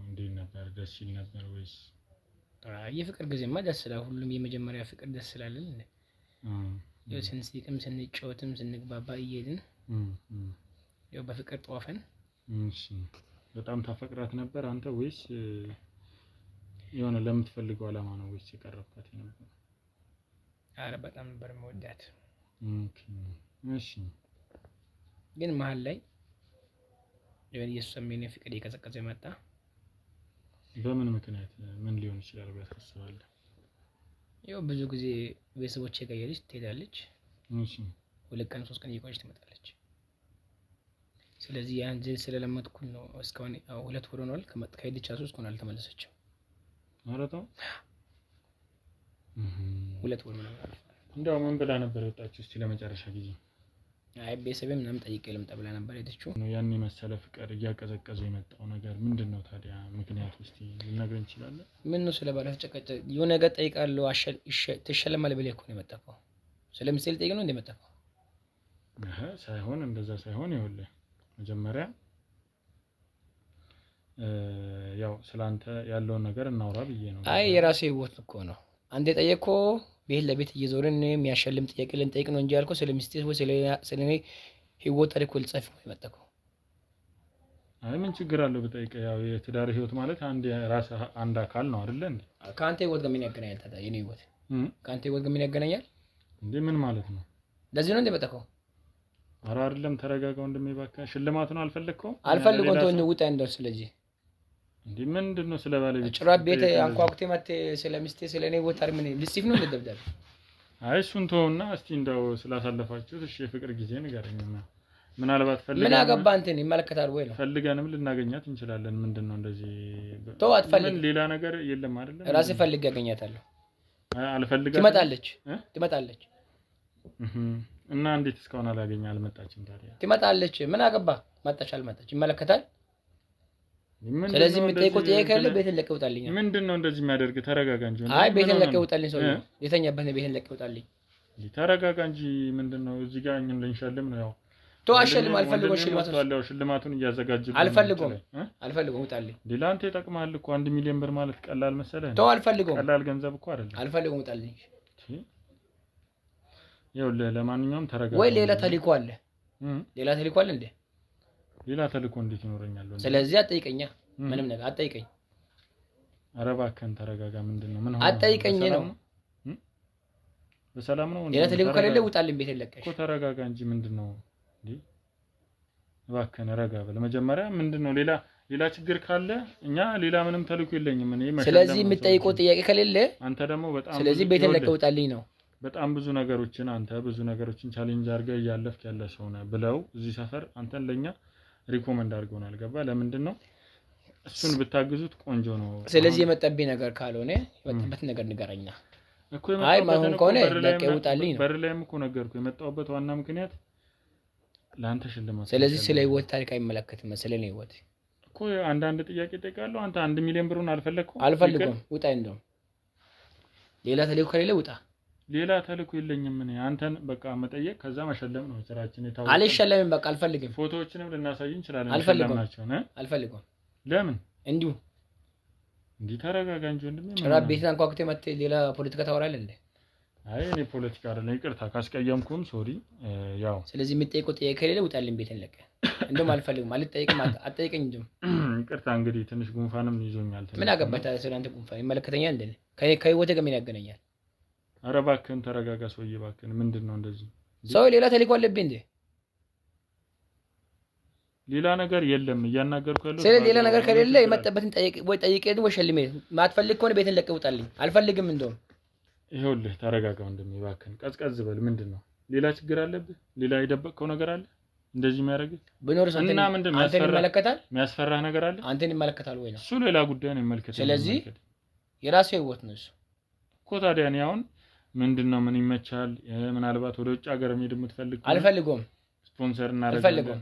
እንዴት ነበር? ደስ ይል ነበር ወይስ? የፍቅር ጊዜማ ደስ ይላል። ሁሉም የመጀመሪያ ፍቅር ደስ ይላል እንዴ? ያው ስንስቅም ስንጫወትም ስንግባባ እየሄድን ያው በፍቅር ጧፈን። እሺ በጣም ታፈቅራት ነበር አንተ ወይስ የሆነ ለምትፈልገው አላማ ነው ወይስ የቀረብካት ነበር? አረ በጣም ነበር የምወዳት። ኦኬ እሺ። ግን መሀል ላይ የሆነ የእሷም የኔ ፍቅር እየቀዘቀዘ መጣ። በምን ምክንያት? ምን ሊሆን ይችላል ብለህ ታስባለህ? ያው ብዙ ጊዜ ቤተሰቦቼ ጋር እየሄደች ትሄዳለች። እሺ 2 ቀን 3 ቀን እየቆየች ትመጣለች። ስለዚህ ያን ጀል ስለለመድኩኝ ነው እስካሁን 2 ወር ሆኗል ከሄደች 3 ቀን አልተመለሰችም። ኧረ ተው 2 ወር ምናምን አልፏል። እንደው ምን ብላ ነበር የወጣችው? እስቲ ለመጨረሻ ጊዜ አይ ቤተሰቤ ምናምን ጠይቄ ልምጣ ብላ ነበር የሄደችው። ያን መሰለ ፍቅር እያቀዘቀዘ የመጣው ነገር ምንድነው ታዲያ ምክንያቱ? እስቲ ልነግረኝ ትችላለህ? ምን ነው ስለባለ ተጨቀጨ የሆነ ነገር ጠይቃለሁ ትሸለማለህ ብለህ እኮ ነው የመጣው። ስለምስል ጠይቅ ነው እንደመጣው ሳይሆን እንደዛ ሳይሆን ይኸውልህ መጀመሪያ ያው ስላንተ ያለውን ነገር እናውራ ብዬ ነው። አይ የራሴ ህይወት እኮ ነው አንዴ ጠየቅኩ። ቤት ለቤት እየዞርን የሚያሸልም ጥያቄ ልንጠይቅ ነው እንጂ ያልኩህ ስለሚስቴ ወይ ስለኔ ህይወት ታሪክ ልጽፍ ነው የመጣው። አይ ምን ችግር አለው ብጠይቅ? ያው የትዳር ህይወት ማለት አንድ አካል ነው አይደል እንዴ? ካንተ ህይወት ጋር ምን ያገናኛል ታዲያ? የኔ ህይወት ካንተ ህይወት ጋር ምን ያገናኛል እንዴ? ምን ማለት ነው? ለዚህ ነው እንደ መጣው። ኧረ አይደለም ተረጋጋው እንደሚባካ ሽልማቱን አልፈለግከው? አልፈልገውም ተው ውጣ እንደው። ስለዚህ እንዴ ምንድነው ስለ ባለቤት ጭራ ቤት አንኳኩቴ መጥቼ ስለሚስቴ ስለኔ ህይወት ታሪክ ምን ልጽፍ ነው እንደደብዳቤ? አይ እሱን ተውና እስቲ እንደው ስላሳለፋችሁት እሺ የፍቅር ጊዜ ንገረኝና ምናልባት ፈልገን ምን አገባህ አንተን ይመለከታል ወይ ነው? ፈልገንም ልናገኛት እንችላለን። ምንድነው እንደዚህ ተው አትፈልግ። ምን ሌላ ነገር የለም አይደል? ራሴ ፈልግ ያገኛታለሁ። አልፈልጋትም። ትመጣለች እና እንዴት እስካሁን አልመጣችም ታዲያ? ትመጣለች። ምን አገባህ? መጣች አልመጣች ይመለከታል። ስለዚህ የምጠይቀው ጥያቄ ካለ ቤትን ለቀህ ውጣልኝ። ምንድነው እንደዚህ የሚያደርግ? ተረጋጋ እንጂ። አይ ቤትን ለቀህ ውጣልኝ። ሰው የተኛበት ነው። ቤትን ለቀህ ውጣልኝ። ተረጋጋ እንጂ። ምንድነው እዚህ ጋር እኛን ልንሸልም ነው? ያው ተው አሸልም። አልፈልገውም። ሽልማቱን እያዘጋጀ አልፈልገውም። ውጣልኝ። ዲላንተ ይጠቅማል እኮ 1 ሚሊዮን ብር ማለት ቀላል መሰለህ? ተው አልፈልገውም። ቀላል ገንዘብ እኮ አይደለም። አልፈልገውም። ውጣልኝ። ያው ለማንኛውም ተረጋጋ። ወይ ሌላ ተልእኮ አለ? ሌላ ተልእኮ አለ እንዴ? ሌላ ተልእኮ እንዴት ይኖረኛል? ስለዚህ አትጠይቀኛ። ምንም ነገር አትጠይቀኝ። ኧረ እባክህን ተረጋጋ። ምንድነው? ምን ሆነ? አትጠይቀኝ ነው። በሰላም ነው? ሌላ ተልእኮ ከሌለ ውጣልኝ። ቤት ለቀሽ እኮ ተረጋጋ እንጂ። ምንድነው እንዴ? እባክህን ረጋ በል። መጀመሪያ ምንድነው? ሌላ ችግር ካለ እኛ ሌላ ምንም ተልእኮ የለኝም እኔ። ስለዚህ የምትጠይቀው ጥያቄ ከሌለ አንተ ደግሞ በጣም ስለዚህ ቤት ለቀህ ውጣልኝ ነው። በጣም ብዙ ነገሮችን ቻሌንጅ አድርገህ እያለፍክ ያለ ሰው ነህ ብለው እዚህ ሰፈር አንተን ለኛ ሪኮመንድ አድርገውናል። ገባ? ለምንድን ነው እሱን ብታግዙት ቆንጆ ነው። ስለዚህ የመጣብኝ ነገር ካልሆነ የመጣበት ነገር ንገረኛ እኮ። አይ ማሁን ከሆነ ለቀህ ውጣልኝ ነው። በር ላይም እኮ ነገርኩህ። የመጣሁበት ዋና ምክንያት ለአንተ ሽልማት። ስለዚህ ስለ ህይወት ታሪክ አይመለከትም መሰለኝ ህይወት እኮ አንዳንድ ጥያቄ ጠይቃለሁ። አንተ 1 ሚሊዮን ብሩን አልፈልግም። ውጣ እንደው ሌላ ተልእኮ ከሌለ ውጣ። ሌላ ተልእኮ የለኝም እኔ አንተን በቃ መጠየቅ ከዛ መሸለም ነው ስራችን። የታወቀ አልሸለምም በቃ አልፈልግም። ፎቶዎችንም ልናሳይ እንችላለን። አልፈልግም። ለምን እንዲሁ እንዲህ ተረጋጋ እንጂ ወንድሜ። ጭራ ቤትን አንኳኩቴ መጥተህ ሌላ ፖለቲካ ታወራለህ እንዴ? አይ እኔ ፖለቲካ አይደለም ይቅርታ ካስቀየምኩም ሶሪ። ያው ስለዚህ የምትጠይቀው ጥያቄ ከሌለ ውጣልኝ ቤትን ለቀህ። እንደውም አልፈልግም አልጠይቅም አትጠይቀኝ እንጂ ይቅርታ። እንግዲህ ትንሽ ጉንፋንም ይዞኛል። ምን አገባህ ስለአንተ ጉንፋን ይመለከተኛል እንዴ? ከህይወቴ ጋር ምን ያገናኛል? ኧረ እባክህን ተረጋጋ ሰውዬ እባክህን። ምንድነው እንደዚህ? ሰው ሌላ ተልእኮ አለብኝ እንዴ? ሌላ ነገር የለም እያናገርኩ ያለው። ስለዚህ ሌላ ነገር ከሌለ የመጣበትን ጠይቄ ወይ ሸልሜ ማትፈልግ ከሆነ ቤትን ለቀህ ውጣልኝ። አልፈልግም እንደውም ይኸውልህ ተረጋጋ ወንድሜ እባክህን ቀዝቀዝ በል። ምንድነው ሌላ ችግር አለብህ? ሌላ የደበቅከው ነገር አለ እንደዚህ የሚያደርግህ? ብኖርስ እና ምንድነው የሚያስፈራህ ነገር አለ? አንተን ይመለከታል ወይ ነው? እሱ ሌላ ጉዳይ ነው የሚመለከተው። ስለዚህ የራሴ ህይወት ነው እሱ እኮ። ታዲያ እኔ አሁን ምንድነው ምን ይመቻል? ምናልባት ወደ ውጭ ሀገር መሄድ የምትፈልግ? አልፈልግም። ስፖንሰር እናደርጋለን።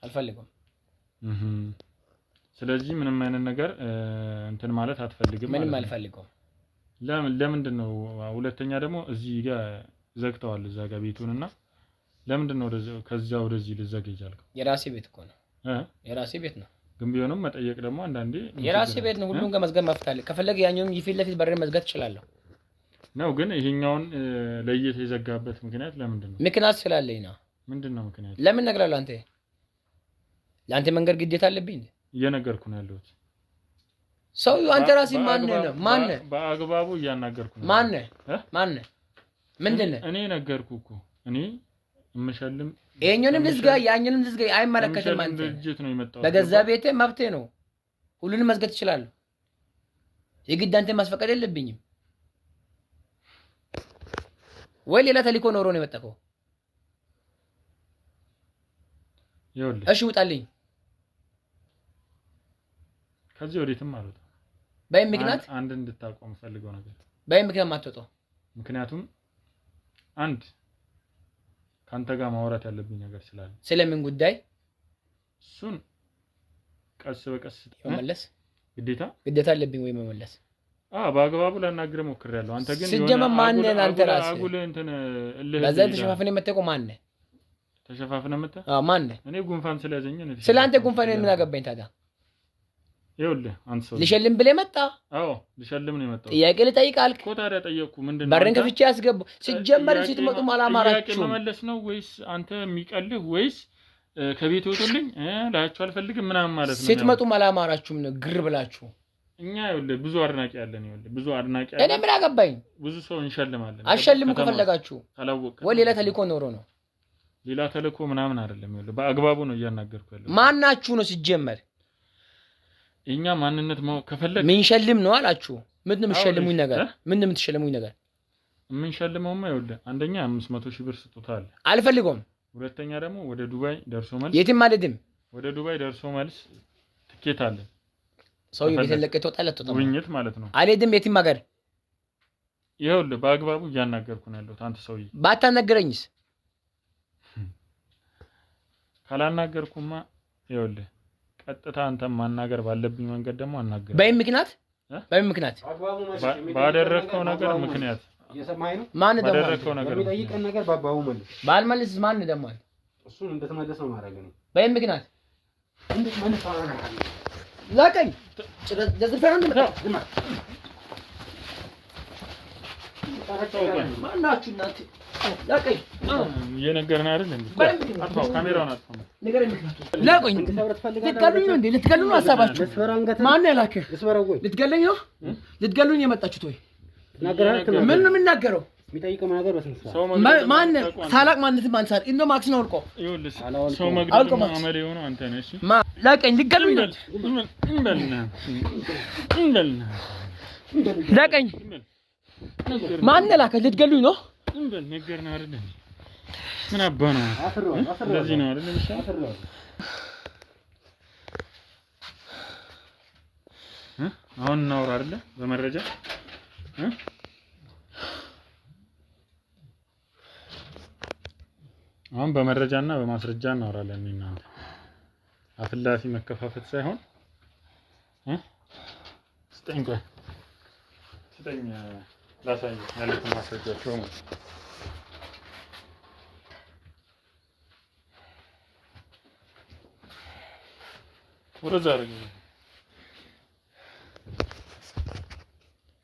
አልፈልግም። ስለዚህ ምንም አይነት ነገር እንትን ማለት አትፈልግም? ምንም አልፈልግም። ለምንድን ነው? ሁለተኛ ደግሞ እዚህ ጋር ዘግተዋል እዛ ጋር ቤቱንና ለምንድን ነው ከዛ ወደዚህ ልዘግ ይቻልከው? የራሴ ቤት እኮ ነው። የራሴ ቤት ነው። ግን ቢሆንም መጠየቅ ደግሞ አንዳንዴ የራሴ ቤት ነው። ሁሉም ጋር መዝጋት መፍታል። ከፈለገ ያኛውን የፊት ለፊት በረን መዝጋት እችላለሁ ነው። ግን ይሄኛውን ለየት የዘጋበት ምክንያት ለምንድን ነው? ምክንያት ስላለኝ ነው። ምንድነው ምክንያት? ለምን እነግርሃለሁ? አንተ ለአንተ መንገድ ግዴታ አለብኝ እንዴ? እየነገርኩ ነው ያለሁት። ሰው አንተ ራስህ ማን ነህ? በአግባቡ እያናገርኩ ነው። ማን ነህ? ምንድን ነህ? እኔ ነገርኩ እኮ እኔ እምሸልም ይሄኛውንም ልዝጋ ያኛውንም ልዝጋ አይመለከትም። አንተ ድርጅት ነው የመጣው። በገዛ ቤቴ መብቴ ነው። ሁሉንም መዝጋት እችላለሁ። የግድ አንተ ማስፈቀድ የለብኝም። ወይ ሌላ ተልእኮ ኖሮ ነው የመጣከው? ይኸውልህ እሺ ውጣልኝ። ከዚህ ወዴትም አልወጣም። በይ ምክንያት አንድ እንድታቆም ፈልገው ነገር። በይ ምክንያት ማትወጣው? ምክንያቱም አንድ ካንተ ጋር ማውራት ያለብኝ ነገር ስላለ። ስለምን ጉዳይ? እሱን ቀስ በቀስ መመለስ ግዴታ አለብኝ ወይ መመለስ? በአግባቡ ላናግር ሞክሬያለሁ። አንተ ግን ሲጀመር ማን ነህ አንተ ራስህ? አጉል እንትን በዛ ተሸፋፍነህ የምትቆ ማን ነህ? ተሸፋፍነህ የምትቆ ማን ነህ? እኔ ጉንፋን ስለያዘኝ ነው። ስለአንተ ጉንፋን ምን አገባኝ ታዲያ? ይኸውልህ አንተ ሰው ልሸልም ብለህ መጣ? አዎ ልሸልም ነው የመጣው። ጥያቄ ልጠይቅ አልክ እኮ። ታዲያ ጠየቅኩ። ምንድነው? በርን ከፍቼ ያስገቡ። ሲጀመር ስትመጡም አላማራችሁም። ጥያቄ መመለስ ነው ወይስ አንተ የሚቀልህ ወይስ ከቤት ወጡልኝ ላያችሁ አልፈልግም ምናምን ማለት ነው? ስትመጡም አላማራችሁም ነው ግር ብላችሁ። እኛ ይኸውልህ ብዙ አድናቂ ያለን ብዙ አድናቂ እኔ ምን አገባኝ? ብዙ ሰው እንሸልማለን። አሸልሙ ከፈለጋችሁ። ታላወቀ ወይ ሌላ ተልእኮ ኖሮ ነው? ሌላ ተልእኮ ምናምን አይደለም። ይኸውልህ በአግባቡ ነው እያናገርኩ ያለው። ማናችሁ ነው ሲጀመር? እኛ ማንነት ማወቅ ከፈለግ ምን ሸልም ነው አላችሁ? ምን የምትሸልሙኝ ነገር? ምን የምትሸልሙኝ ነገር? ምን ሸልመውማ ይኸውልህ አንደኛ 500,000 ብር ስጦታ አለ። አልፈልገውም። ሁለተኛ ደግሞ ወደ ዱባይ ደርሶ መልስ። የትም አልሄድም። ወደ ዱባይ ደርሶ መልስ ትኬት አለ። ሰው ቤትን ለቀህ ትወጣለህ። ጉብኝት ማለት ነው። አልሄድም የትም ሀገር። ይኸውልህ በአግባቡ እያናገርኩ ነው ያለሁት። አንተ ሰውዬ ባታናገረኝስ? ካላናገርኩማ ይኸውልህ ቀጥታ አንተም ማናገር ባለብኝ መንገድ ደግሞ አናገር። በምን ምክንያት ባደረከው ነገር ምክንያት እየሰማኸኝ ነው? ማን ደግሞ ባደረከው ነገር የሚጠይቀን ነገር በአግባቡ መልስ። ባልመልስ ማን ደግሞ እሱን እንድትመልስ ነው ማድረግ ነው። በምን ምክንያት እንድትመልስ ታደርጋለህ? ላቀኝ ለዝፈራን ማናችሁ እናንተ? ላቀኝ እየነገርን አይደል እንዴ? አጥፋው፣ ካሜራውን አጥፋው። ንገረኝ ምክንያቱም። ላቀኝ ልትገሉኝ ነው እንዴ? ልትገሉኝ ነው ሀሳባችሁ? ማን ነው የላከህ? ልትገሉኝ ነው? ልትገሉኝ የመጣችሁት ወይ? ምን ነው የምናገረው? የሚጠይቀው ነገር በስነ ስርዓት ማን ሳላቅ ማንነት ማንሳት እንደ ማክስ ነው አልቆ ይኸውልህ ሰው መግደል አመል የሆነው አንተ ነህ። እሺ ላቀኝ ልትገሉኝ ነው? ላቀኝ ማን ላከህ? ልትገሉኝ ነው? ነገርና አይደል? ምን አባ ነው? እንደዚህ ነው አይደል? አሁን እናውራ አይደል? በመረጃ አሁን በመረጃና በማስረጃ እናወራለን እናንተ አፍላፊ መከፋፈት ሳይሆን ስጠኝ ላሳይ ያሉትን ማስረጃቸው ነው። ወረዛ አድርግ።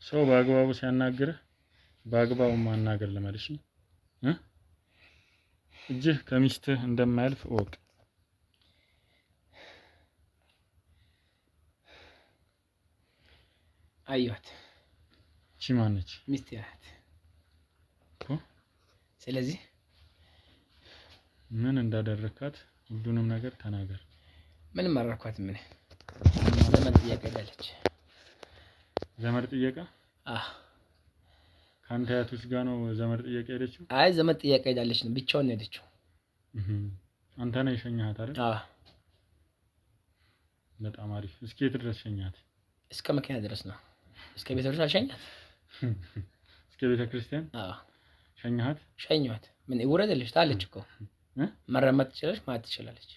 ሰው በአግባቡ ሲያናግርህ በአግባቡ ማናገር ለማለሽ እጅህ ከሚስትህ እንደማያልፍ እወቅ። አዩት እቺ ማነች? ሚስቴ ናት። ስለዚህ ምን እንዳደረካት ሁሉንም ነገር ተናገር። ምንም አላልኳት። ምን ዘመድ ጥያቄ ሄዳለች። ዘመድ ጥያቄ? ከአንተ አያቶች ጋር ነው ዘመድ ጥያቄ ሄደችው? አይ ዘመድ ጥያቄ ሄዳለች ነው፣ ብቻውን ነው ሄደችው። አንተ ነህ የሸኛሃት አይደል? በጣም አሪፍ። እስኪ የት ድረስ ሸኛት? እስከ መኪና ድረስ ነው። እስከ ቤተ ክርስቲያን አልሸኛት። እስከ ቤተ ክርስቲያን? ሸኛሃት? ሸኛት። ምን ይወረደልሽ ታለች እኮ መረመጥ ትችላለች ማለት ትችላለች።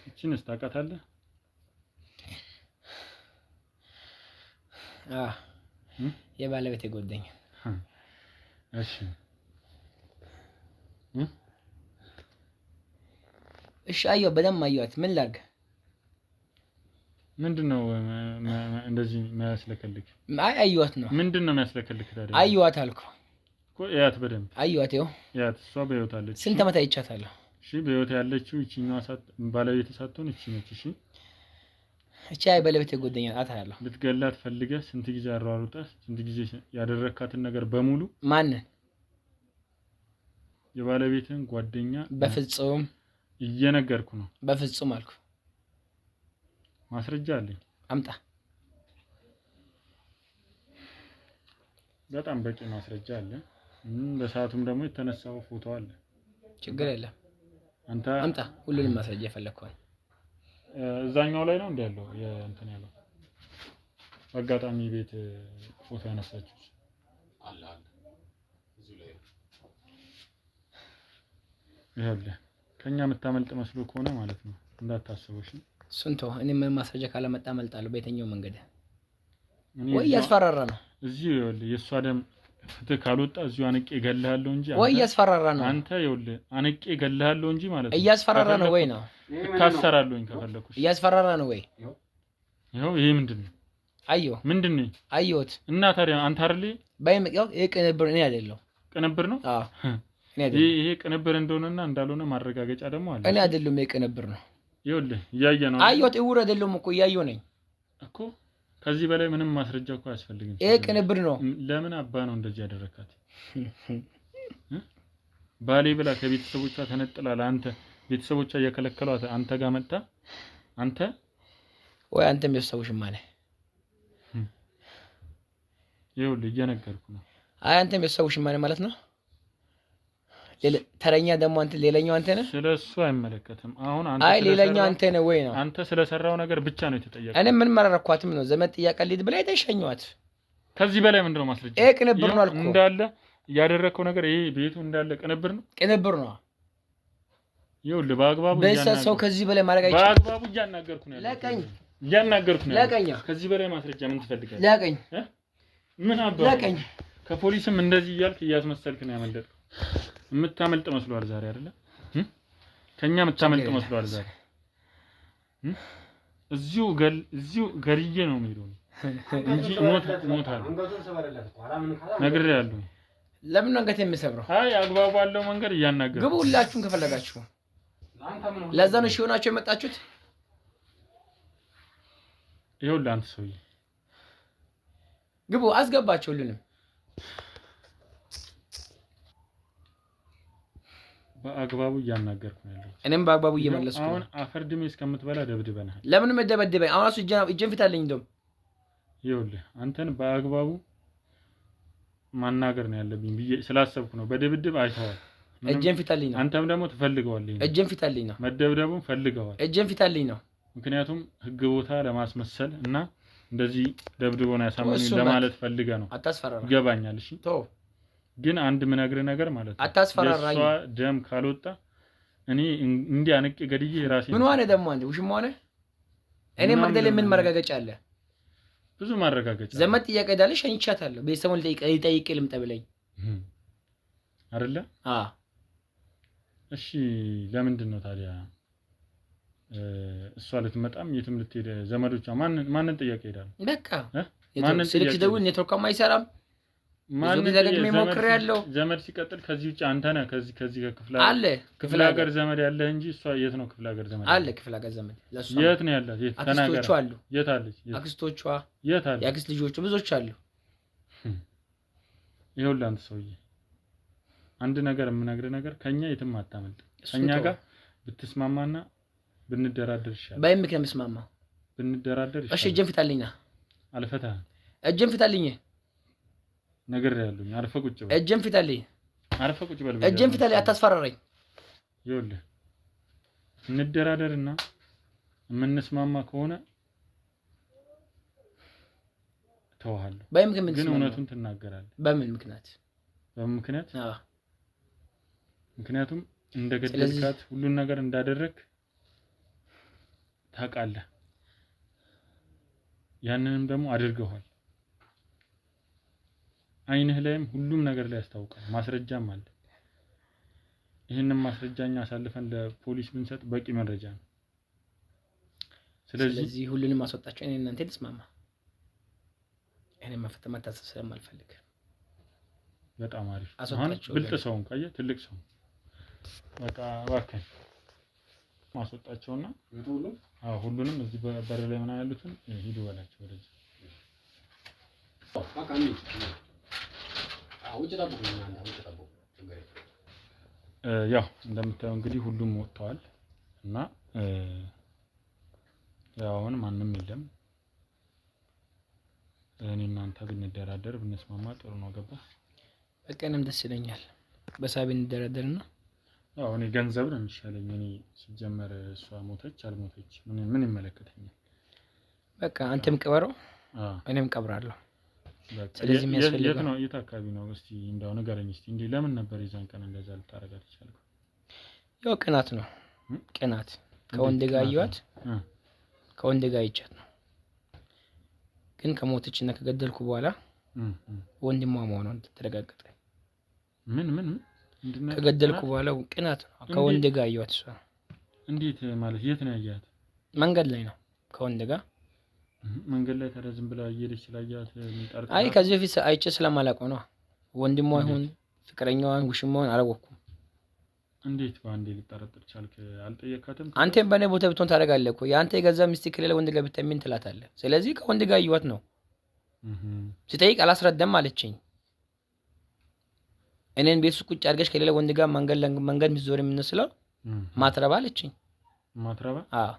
እቺንስ ታውቃታለህ? የባለቤቴ ጓደኛ። እሺ እሺ አየሁ፣ በደንብ አየኋት። ምን ላድርግ? ምንድነው እንደዚህ የሚያስለከልክ? አይ አየኋት ነው። ምንድነው የሚያስለከልክ ታዲያ? አየኋት አልኩ እኮ ያት በደንብ አየኋት። ይኸው ያት እሷ በህይወት አለች። ስንት ዓመት አይቻታለሁ። እሺ በህይወት ያለችው እቺኛዋ ባለቤት ሳትሆን እቺ ነች። እሺ እቺ አይ ባለቤቴ ጓደኛ አታያለሁ። ልትገላት ፈልገህ ስንት ጊዜ አሯሩጠህ ስንት ጊዜ ያደረካትን ነገር በሙሉ ማንን? የባለቤትን ጓደኛ። በፍጹም እየነገርኩ ነው። በፍጹም አልኩ። ማስረጃ አለኝ። አምጣ። በጣም በቂ ማስረጃ አለ። በሰዓቱም ደግሞ የተነሳው ፎቶ አለ። ችግር የለም። አንተ አምጣ ሁሉንም ማስረጃ የፈለከው። እዛኛው ላይ ነው እንዴ ያለው እንትን ያለው በአጋጣሚ ቤት ፎቶ ያነሳችሁ አለ እዚህ ላይ ያለ ከኛ የምታመልጥ መስሎ ከሆነ ማለት ነው እንዳታስበሽ። ስንቶ እኔ ምን ማስረጃ ካለመጣ አመልጣለሁ። በየትኛው መንገድ ወይ ያስፈራራ ነው። እዚህ ይኸውልህ የእሷ ደም ፍትህ ካልወጣ እዚሁ አንቄ እገልሃለሁ እንጂ ወይ ያስፈራራ ነው። አንተ ይኸውልህ አንቄ እገልሃለሁ እንጂ ማለት ነው። እያስፈራራ ነው ወይ ነው? ታሰራለሁኝ ከፈለኩሽ። እያስፈራራ ነው ወይ? ይኸው ይሄ ምንድነው? አየሁ። ምንድነው? አየሁት። እና ታዲያ አንተ አይደል ባይመጣው ይሄ ቅንብር እኔ አይደለሁ። ቅንብር ነው? አዎ እኔ አይደለሁ። ይሄ ቅንብር እንደሆነና እንዳልሆነ ማረጋገጫ ደግሞ አለ። እኔ አይደለሁም። ይሄ ቅንብር ነው። ይኸውልህ እያየህ ነው። አየሁት። እውር አይደለሁም እኮ እያየሁ ነኝ እኮ። ከዚህ በላይ ምንም ማስረጃ እኮ አያስፈልግም። ይሄ ቅንብር ነው። ለምን አባ ነው እንደዚህ ያደረካት? ባሌ ብላ ከቤተሰቦቿ ተነጥላለ። አንተ ቤተሰቦቿ እየከለከሏት አንተ ጋር መጣ። አንተ ወይ አንተም ቤተሰቦች ማለት ይኸውልህ እየነገርኩ ነው። አይ አንተም ቤተሰቦች ማለት ነው። ተረኛ ደግሞ አንተ ሌላኛው አንተ ነህ። ስለሱ አይመለከትም። አሁን አንተ አይ ሌላኛው አንተ ነህ ወይ ነው? አንተ ስለሰራው ነገር ብቻ ነው የተጠየቀው። እኔ ምን ማረረኳትም ነው። ዘመድ ጥያቄ ልሂድ ብላ የተሸኘዋት። ከዚህ በላይ ምንድነው ማስረጃ? ይሄ ቅንብር ነው አልኩ። እንዳለ ያደረከው ነገር ይሄ ቤቱ እንዳለ ቅንብር ነው። ቅንብር ነው። ይኸውልህ በአግባቡ ሰው ከዚህ በላይ ማድረግ አይችልም። በአግባቡ እያናገርኩ ነው። ለቀኝ እያናገርኩ ነው። ለቀኝ ከዚህ በላይ ማስረጃ ምን ትፈልጋለህ? ለቀኝ ምን አባው ለቀኝ። ከፖሊስም እንደዚህ እያልክ እያስመሰልክ ነው ያመለጥከው። የምታመልጥ መስሏል ዛሬ አይደለ? ከኛ የምታመልጥ መስሏል ዛሬ። እዚሁ ገርዬ ነው የምሄደው እንጂ ሞታለሁ። ነግሬሃለሁ። ለምን አንገት የሚሰብረው? አይ አግባቡ ባለው መንገድ እያናገርኩ ግቡ። ሁላችሁም ከፈለጋችሁ ለዛ ነው ሆናችሁ የመጣችሁት። ይኸውልህ አንተ ሰውዬ ግቡ፣ አስገባችሁ ሁሉንም። በአግባቡ እያናገርኩ ነው ያለው። እኔም በአግባቡ እየመለስኩ ነው። አሁን አፈርድሜ እስከምትበላ ደብድበናል። ለምን መደበደበኝ? አሁን እሱ እጄን ፊት አለኝ። እንደውም ይኸውልህ አንተን በአግባቡ ማናገር ነው ያለብኝ ብዬ ስላሰብኩ ነው። በድብድብ አይተዋል። እጄን ፊት አለኝ ነው። አንተም ደግሞ ትፈልገዋለህ። እጄን ፊት አለኝ ነው። መደብደቡን ፈልገዋል። እጄን ፊት አለኝ ነው። ምክንያቱም ህግ ቦታ ለማስመሰል እና እንደዚህ ደብድቦና ያሳመኑኝ እሱን ለማለት ፈልገ ነው። አታስፈራራ። ይገባኛል። እሺ ተው ግን አንድ ምነግርህ ነገር ማለት ነው አታስፈራራኝ። የሷ ደም ካልወጣ እኔ እንዲህ አንቄ ገድዬ ራሴ ምን ሆነ ደግሞ አንተ ውሽማ ሆነ? እኔ መግደል ምን ማረጋገጫ አለ? ብዙ ማረጋገጫ ዘመድ ጥያቄ ዳለሽ ሸኝቻታለሁ። ቤተሰቡን ልጠይቅ ልምጣ ብለኝ አይደለ? እሺ ለምንድን ነው ታዲያ እሷ ልትመጣም የትም ልትሄድ ዘመዶቿ ማንን ጥያቄ ሄዳል? በቃ ማንን ስልክ ደውል ኔትወርክም አይሰራም። ማንን ደግሜ ሞክሬያለሁ። ዘመድ ሲቀጥል ከዚህ ውጪ አንተ ነህ ከዚህ ከክፍለ አለ ክፍለ ሀገር ዘመድ ያለህ እንጂ እሷ የት ነው ክፍለ ሀገር ዘመድ አለ? ክፍለ ሀገር ዘመድ ለሷ የት ነው ያላት? የት ተናገረ? አክስቶቿ አሉ። የት አለች? አክስቶቿ የት አለ? የአክስት ልጆቹ ብዙዎች አሉ። ይኸውልህ አንተ ሰውዬ አንድ ነገር የምነግርህ ነገር ከኛ የትም አታመልጥ። ከኛ ጋር ብትስማማና ብንደራደር ይሻላል። ባይ ምክንያት መስማማ ብንደራደር ይሻላል። እሺ እጄን ፍታልኝ። አልፈታህም። እጄን ፍታልኝ ነገር ያሉኝ አርፈህ ቁጭ በል። እጄን ፍታልኝ። አርፈህ ቁጭ በል። እጄን ፍታልኝ። አታስፈራራኝ። ይኸውልህ እንደራደርና የምንስማማ ከሆነ ተዋሃለሁ። ባይ ምክንያት ግን እውነቱን ትናገራለህ። በምን ምክንያት? በምን ምክንያት? ምክንያቱም እንደገደልካት ሁሉን ነገር እንዳደረክ ታውቃለህ። ያንንም ደግሞ አድርገዋል። አይንህ ላይም ሁሉም ነገር ላይ ያስታውቃል። ማስረጃም አለ። ይሄንን ማስረጃኛ አሳልፈን ለፖሊስ ብንሰጥ በቂ መረጃ ነው። ስለዚህ ሁሉንም ማስወጣቸው እኔ እናንተ ተስማማ። እኔ መፈተማ ታሰብ ስለማልፈልግ በጣም አሪፍ። አሁን ብልጥ ሰው ካየ ትልቅ ሰው በቃ እባክህ ማስወጣቸውና ሁሉንም እዚህ በር ላይ ምናምን ያሉትን ሂዱ በላቸው ወደዚህ። ያው እንደምታየው እንግዲህ ሁሉም ወጥተዋል እና ያው አሁን ማንም የለም። እኔ እናንተ ብንደራደር ብንስማማ ጥሩ ነው። ገባ? በቀንም ደስ ይለኛል። በሳቢ እንደራደርና ያው እኔ ገንዘብ ነው የሚሻለኝ። እኔ ሲጀመር እሷ ሞተች አልሞተች ምን ይመለከተኛል? በቃ አንተም ቀበረው እኔም ቀብራለሁ። ስለዚህ የሚያስፈልገው የት አካባቢ ነው? እስቲ እንደው ንገረኝ እስቲ። እንዴ ለምን ነበር የዛን ቀን እንደዛ ልታረጋት ይችላል? ያው ቅናት ነው። ቅናት ከወንድ ጋር አየኋት፣ ከወንድ ጋር አይቻት ነው። ግን ከሞተችና ከገደልኩ በኋላ ወንድሟ መሆኗን ተረጋገጠ። ምን ከገደልኩ በኋላ ቅናት ነው። ከወንድ ጋር አየኋት። እሷ እንዴት ማለት? የት ነው ያያት? መንገድ ላይ ነው ከወንድ ጋር። መንገድ ላይ ተረዝም ብላ እየሄደች ስላያት ምንጣር? አይ ከዚህ በፊት አይቼ ስለማላውቀው ነው። ወንድሟ ይሁን ፍቅረኛዋን ውሽማዋን አላወኩም። እንዴት በአንዴ ልጠረጥር ቻልክ? አልጠየካትም? አንተም በእኔ ቦታ ብትሆን ታደርጋለህ እኮ። የአንተ የገዛ ሚስት ከሌላ ወንድ ጋር ብታይ ምን ትላታለህ? ስለዚህ ከወንድ ጋር አየኋት ነው። ሲጠይቅ አላስረዳም አለችኝ። እኔን ቤት ውስጥ ቁጭ አድርገሽ ከሌላ ወንድ ጋር መንገድ ምትዞር የምንስለው ማትረባ አለችኝ። ማትረባ? አዎ።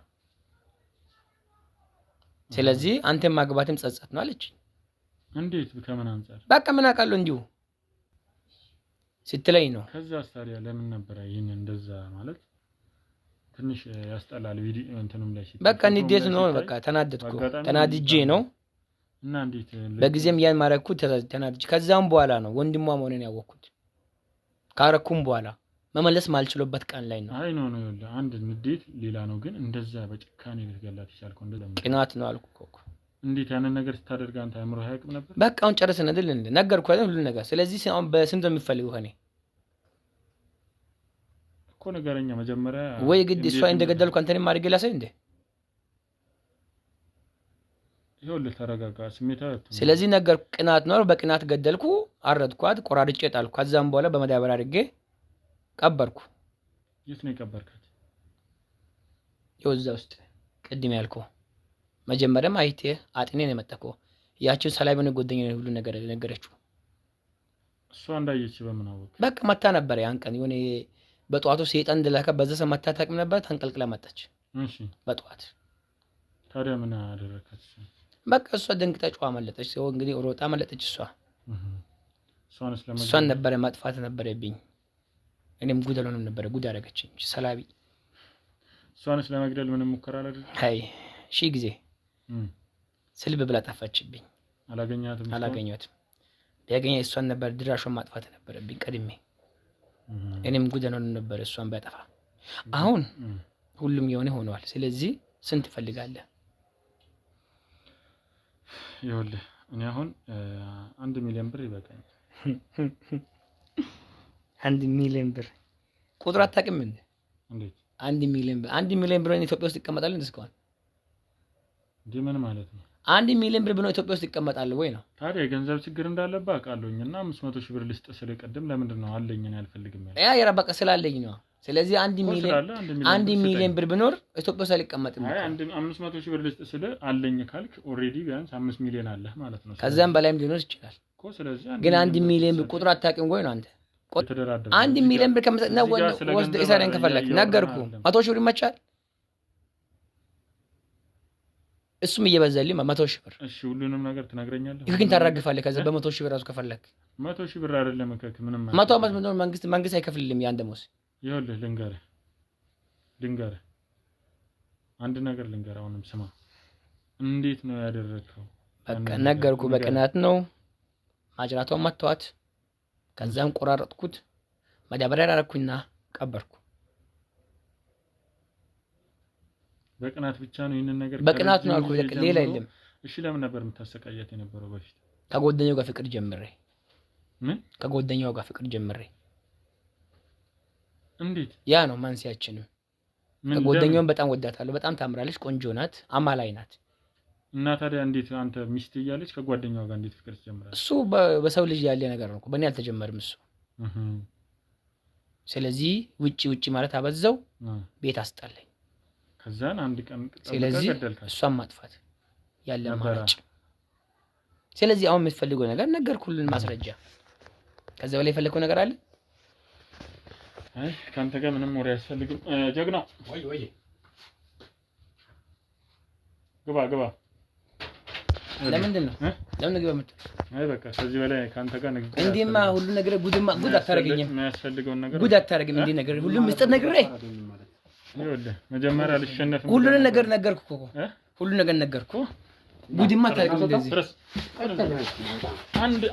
ስለዚህ አንተም ማግባትም ጸጸት ነው አለችኝ። እንዴት? ከምን አንፃር? በቃ ምን አውቃለሁ እንዲሁ ስትለኝ ነው። ከዛ ታዲያ ለምን ነበር ይሄን እንደዛ ማለት? ትንሽ ያስጠላል። ቪዲዮ እንትንም ላይ ሲታይ በቃ እንዴት ነው? በቃ ተናድጄ ነው። እና እንዴት በጊዜም ያን ማረኩት ተናድጄ። ከዛም በኋላ ነው ወንድሟ መሆኔን ያወቅኩት። ካረኩም በኋላ መመለስ ማልችሎበት ቀን ላይ ነው። አይ ነው ይኸውልህ፣ አንድ ንዴት ሌላ ነው፣ ግን እንደዛ በጭካኔ ልትገላት ይቻልከው እንደዛ ቅናት ነው አልኩ እኮ። እንዴት ያንን ነገር ስታደርግ አንተ አእምሮ አያውቅም ነበር? በቃ አሁን ጨርሰን አይደል እንዴ? ነገርኩህ አይደል ሁሉ ነገር። ስለዚህ አሁን በስንት ነው የሚፈልገው ከኔ እኮ ነገረኛ መጀመሪያ ወይ ግድ እሷ እንደገደልኩ አንተንም አድርጌ ላሳይ እንዴ? ይኸውልህ ተረጋጋ፣ ስሜታዊ አትሁን። ስለዚህ ነገር ቅናት ነው። በቅናት ገደልኩ፣ አረድኳት፣ ቆራርጬ ጣልኩ። ከዛም በኋላ በመዳበሪያ አድርጌ ቀበርኩ። የት ነው የቀበርካት? እዛ ውስጥ ቅድም ያልኩህ መጀመሪያም አይቴ አጥኔ ነው የመጣከው። ያችን ሰላይ በነ ጎደኛ ሁሉ ነገር ነገረችው። እሷ እንዳየች በምን አወቅ? በቃ መታ ነበር ያን ቀን የሆነ በጧቱ ሰይጣን እንደላከ በዛ ሰማታ ታቅም ነበር። ተንቀልቅላ መጣች። እሺ በጧት ታዲያ ምን አደረካት? በቃ እሷ ደንግጣ ጨዋ መለጠች። ሰው እንግዲህ ሮጣ መለጠች። እሷን ነበር ማጥፋት ነበረብኝ። እኔም ጉድ አልሆነም ነበር። ጉድ አደረገችኝ ሰላቢ። እሷንስ ለመግደል ምንም ሙከራ አላደረግም? አይ ሺ ጊዜ ስልብ ብላ ጠፋችብኝ። አላገኘኋትም። ቢያገኘ እሷን ነበር ድራሿን ማጥፋት ነበረብኝ ቀድሜ። እኔም ጉድ ነው ነበር እሷን ባጠፋ። አሁን ሁሉም የሆነ ሆኗል። ስለዚህ ስንት ትፈልጋለህ? ይኸውልህ እኔ አሁን 1 ሚሊዮን ብር ይበቃኛል። 1 ሚሊዮን ብር ቁጥር አታውቅም እንዴ? እንዴት 1 ሚሊዮን ብር 1 ሚሊዮን ብር ኢትዮጵያ ውስጥ ይቀመጣል እንዴ? እስካሁን እንዴ ምን ማለት ነው? 1 ሚሊዮን ብር ብሎ ኢትዮጵያ ውስጥ ይቀመጣል ወይ ነው? ታዲያ የገንዘብ ችግር እንዳለብህ አውቃለሁኝና 500 ሺህ ብር ልስጥ ስለቀደም ለምንድን ነው አለኝ ነው ያልፈልግም ያለው? ያ የራበቀ ስላለኝ ነው። ስለዚህ 1 ሚሊዮን ብር ቢኖር ኢትዮጵያ ውስጥ አልቀመጥም። አይ 500 ሺህ ብር ልስጥ ስለ አለኝ ካልክ ኦሬዲ ቢያንስ 5 ሚሊዮን አለህ ማለት ነው። ከዛም በላይም ሊኖር ይችላል እኮ። ስለዚህ ግን 1 ሚሊዮን ብር ቁጥር አታውቅም ወይ ነው አንተ? 1 ሚሊዮን ብር ከመሰጠና ወስደ ኢሳራን ከፈለክ ነገርኩ 100 ሺህ ብር ይመቻል። እሱም እየበዛልኝ 100 ሺህ ብር። እሺ ሁሉንም ነገር ትነግረኛለህ? ግን ታራግፋለህ። ከዛ በ100 ሺህ ብር ራሱ ከፈለክ 100 ሺህ ብር አይደለም ከክ ምንም 100 ዓመት ምንድነው መንግስት አይከፍልልም ያን ደሞዝ። ይኸውልህ ልንገርህ አንድ ነገር ልንገርህ። አሁንም ስማ፣ እንዴት ነው ያደረከው? በቃ ነገርኩ። በቅናት ነው ማጅራቷን መተዋት። ከዛም ቆራረጥኩት፣ ማዳበሪያ አደረኩና ቀበርኩ። በቅናት ብቻ ነው ይሄንን ነገር በቅናት ነው አልኩ። ሌላ የለም። እሺ ለምን ነበር የምታሰቃያት የነበረው በፊት? ከጓደኛው ጋር ፍቅር ጀምሬ። ምን? ከጓደኛው ጋር ፍቅር ጀምሬ። እንዴት? ያ ነው ማንሲያችን። ከጓደኛውን በጣም ወዳታለሁ። በጣም ታምራለች፣ ቆንጆ ናት፣ አማላይ ናት። እና ታዲያ እንዴት አንተ ሚስት እያለች ከጓደኛው ጋር እንዴት ፍቅር ትጀምራለህ? እሱ በሰው ልጅ ያለ ነገር ነው እኮ፣ በእኔ አልተጀመረም እሱ። ስለዚህ ውጪ ማለት አበዛው፣ ቤት አስጣለኝ። ከዛን አንድ ቀን ስለዚህ እሷን ማጥፋት ያለ ማረጭ። ስለዚህ አሁን የምትፈልገው ነገር ነገርኩልን፣ ማስረጃ። ከዛ በላይ የፈለከው ነገር አለ? አይ ካንተ ጋር ምንም ወሬ አያስፈልግም። ጀግና ወይ ግባ። ለምንድን ነው ግባ የምትለው? አይ በቃ ከዚህ በላይ ካንተ ጋር ንግግር እንዴማ ሁሉ ነገር ጉድ አታረገኝም። የሚያስፈልገውን ነገር ጉድ አታረገኝም። እንዴ ነገር ሁሉ ምስጢር ነግሬ ይኸውልህ መጀመሪያ ልሸነፍ። ሁሉን ነገር ነገርኩ እኮ ሁሉ ነገር ነገርኩ። ጉድማ አታረገኝም። እንደዚህ አንድ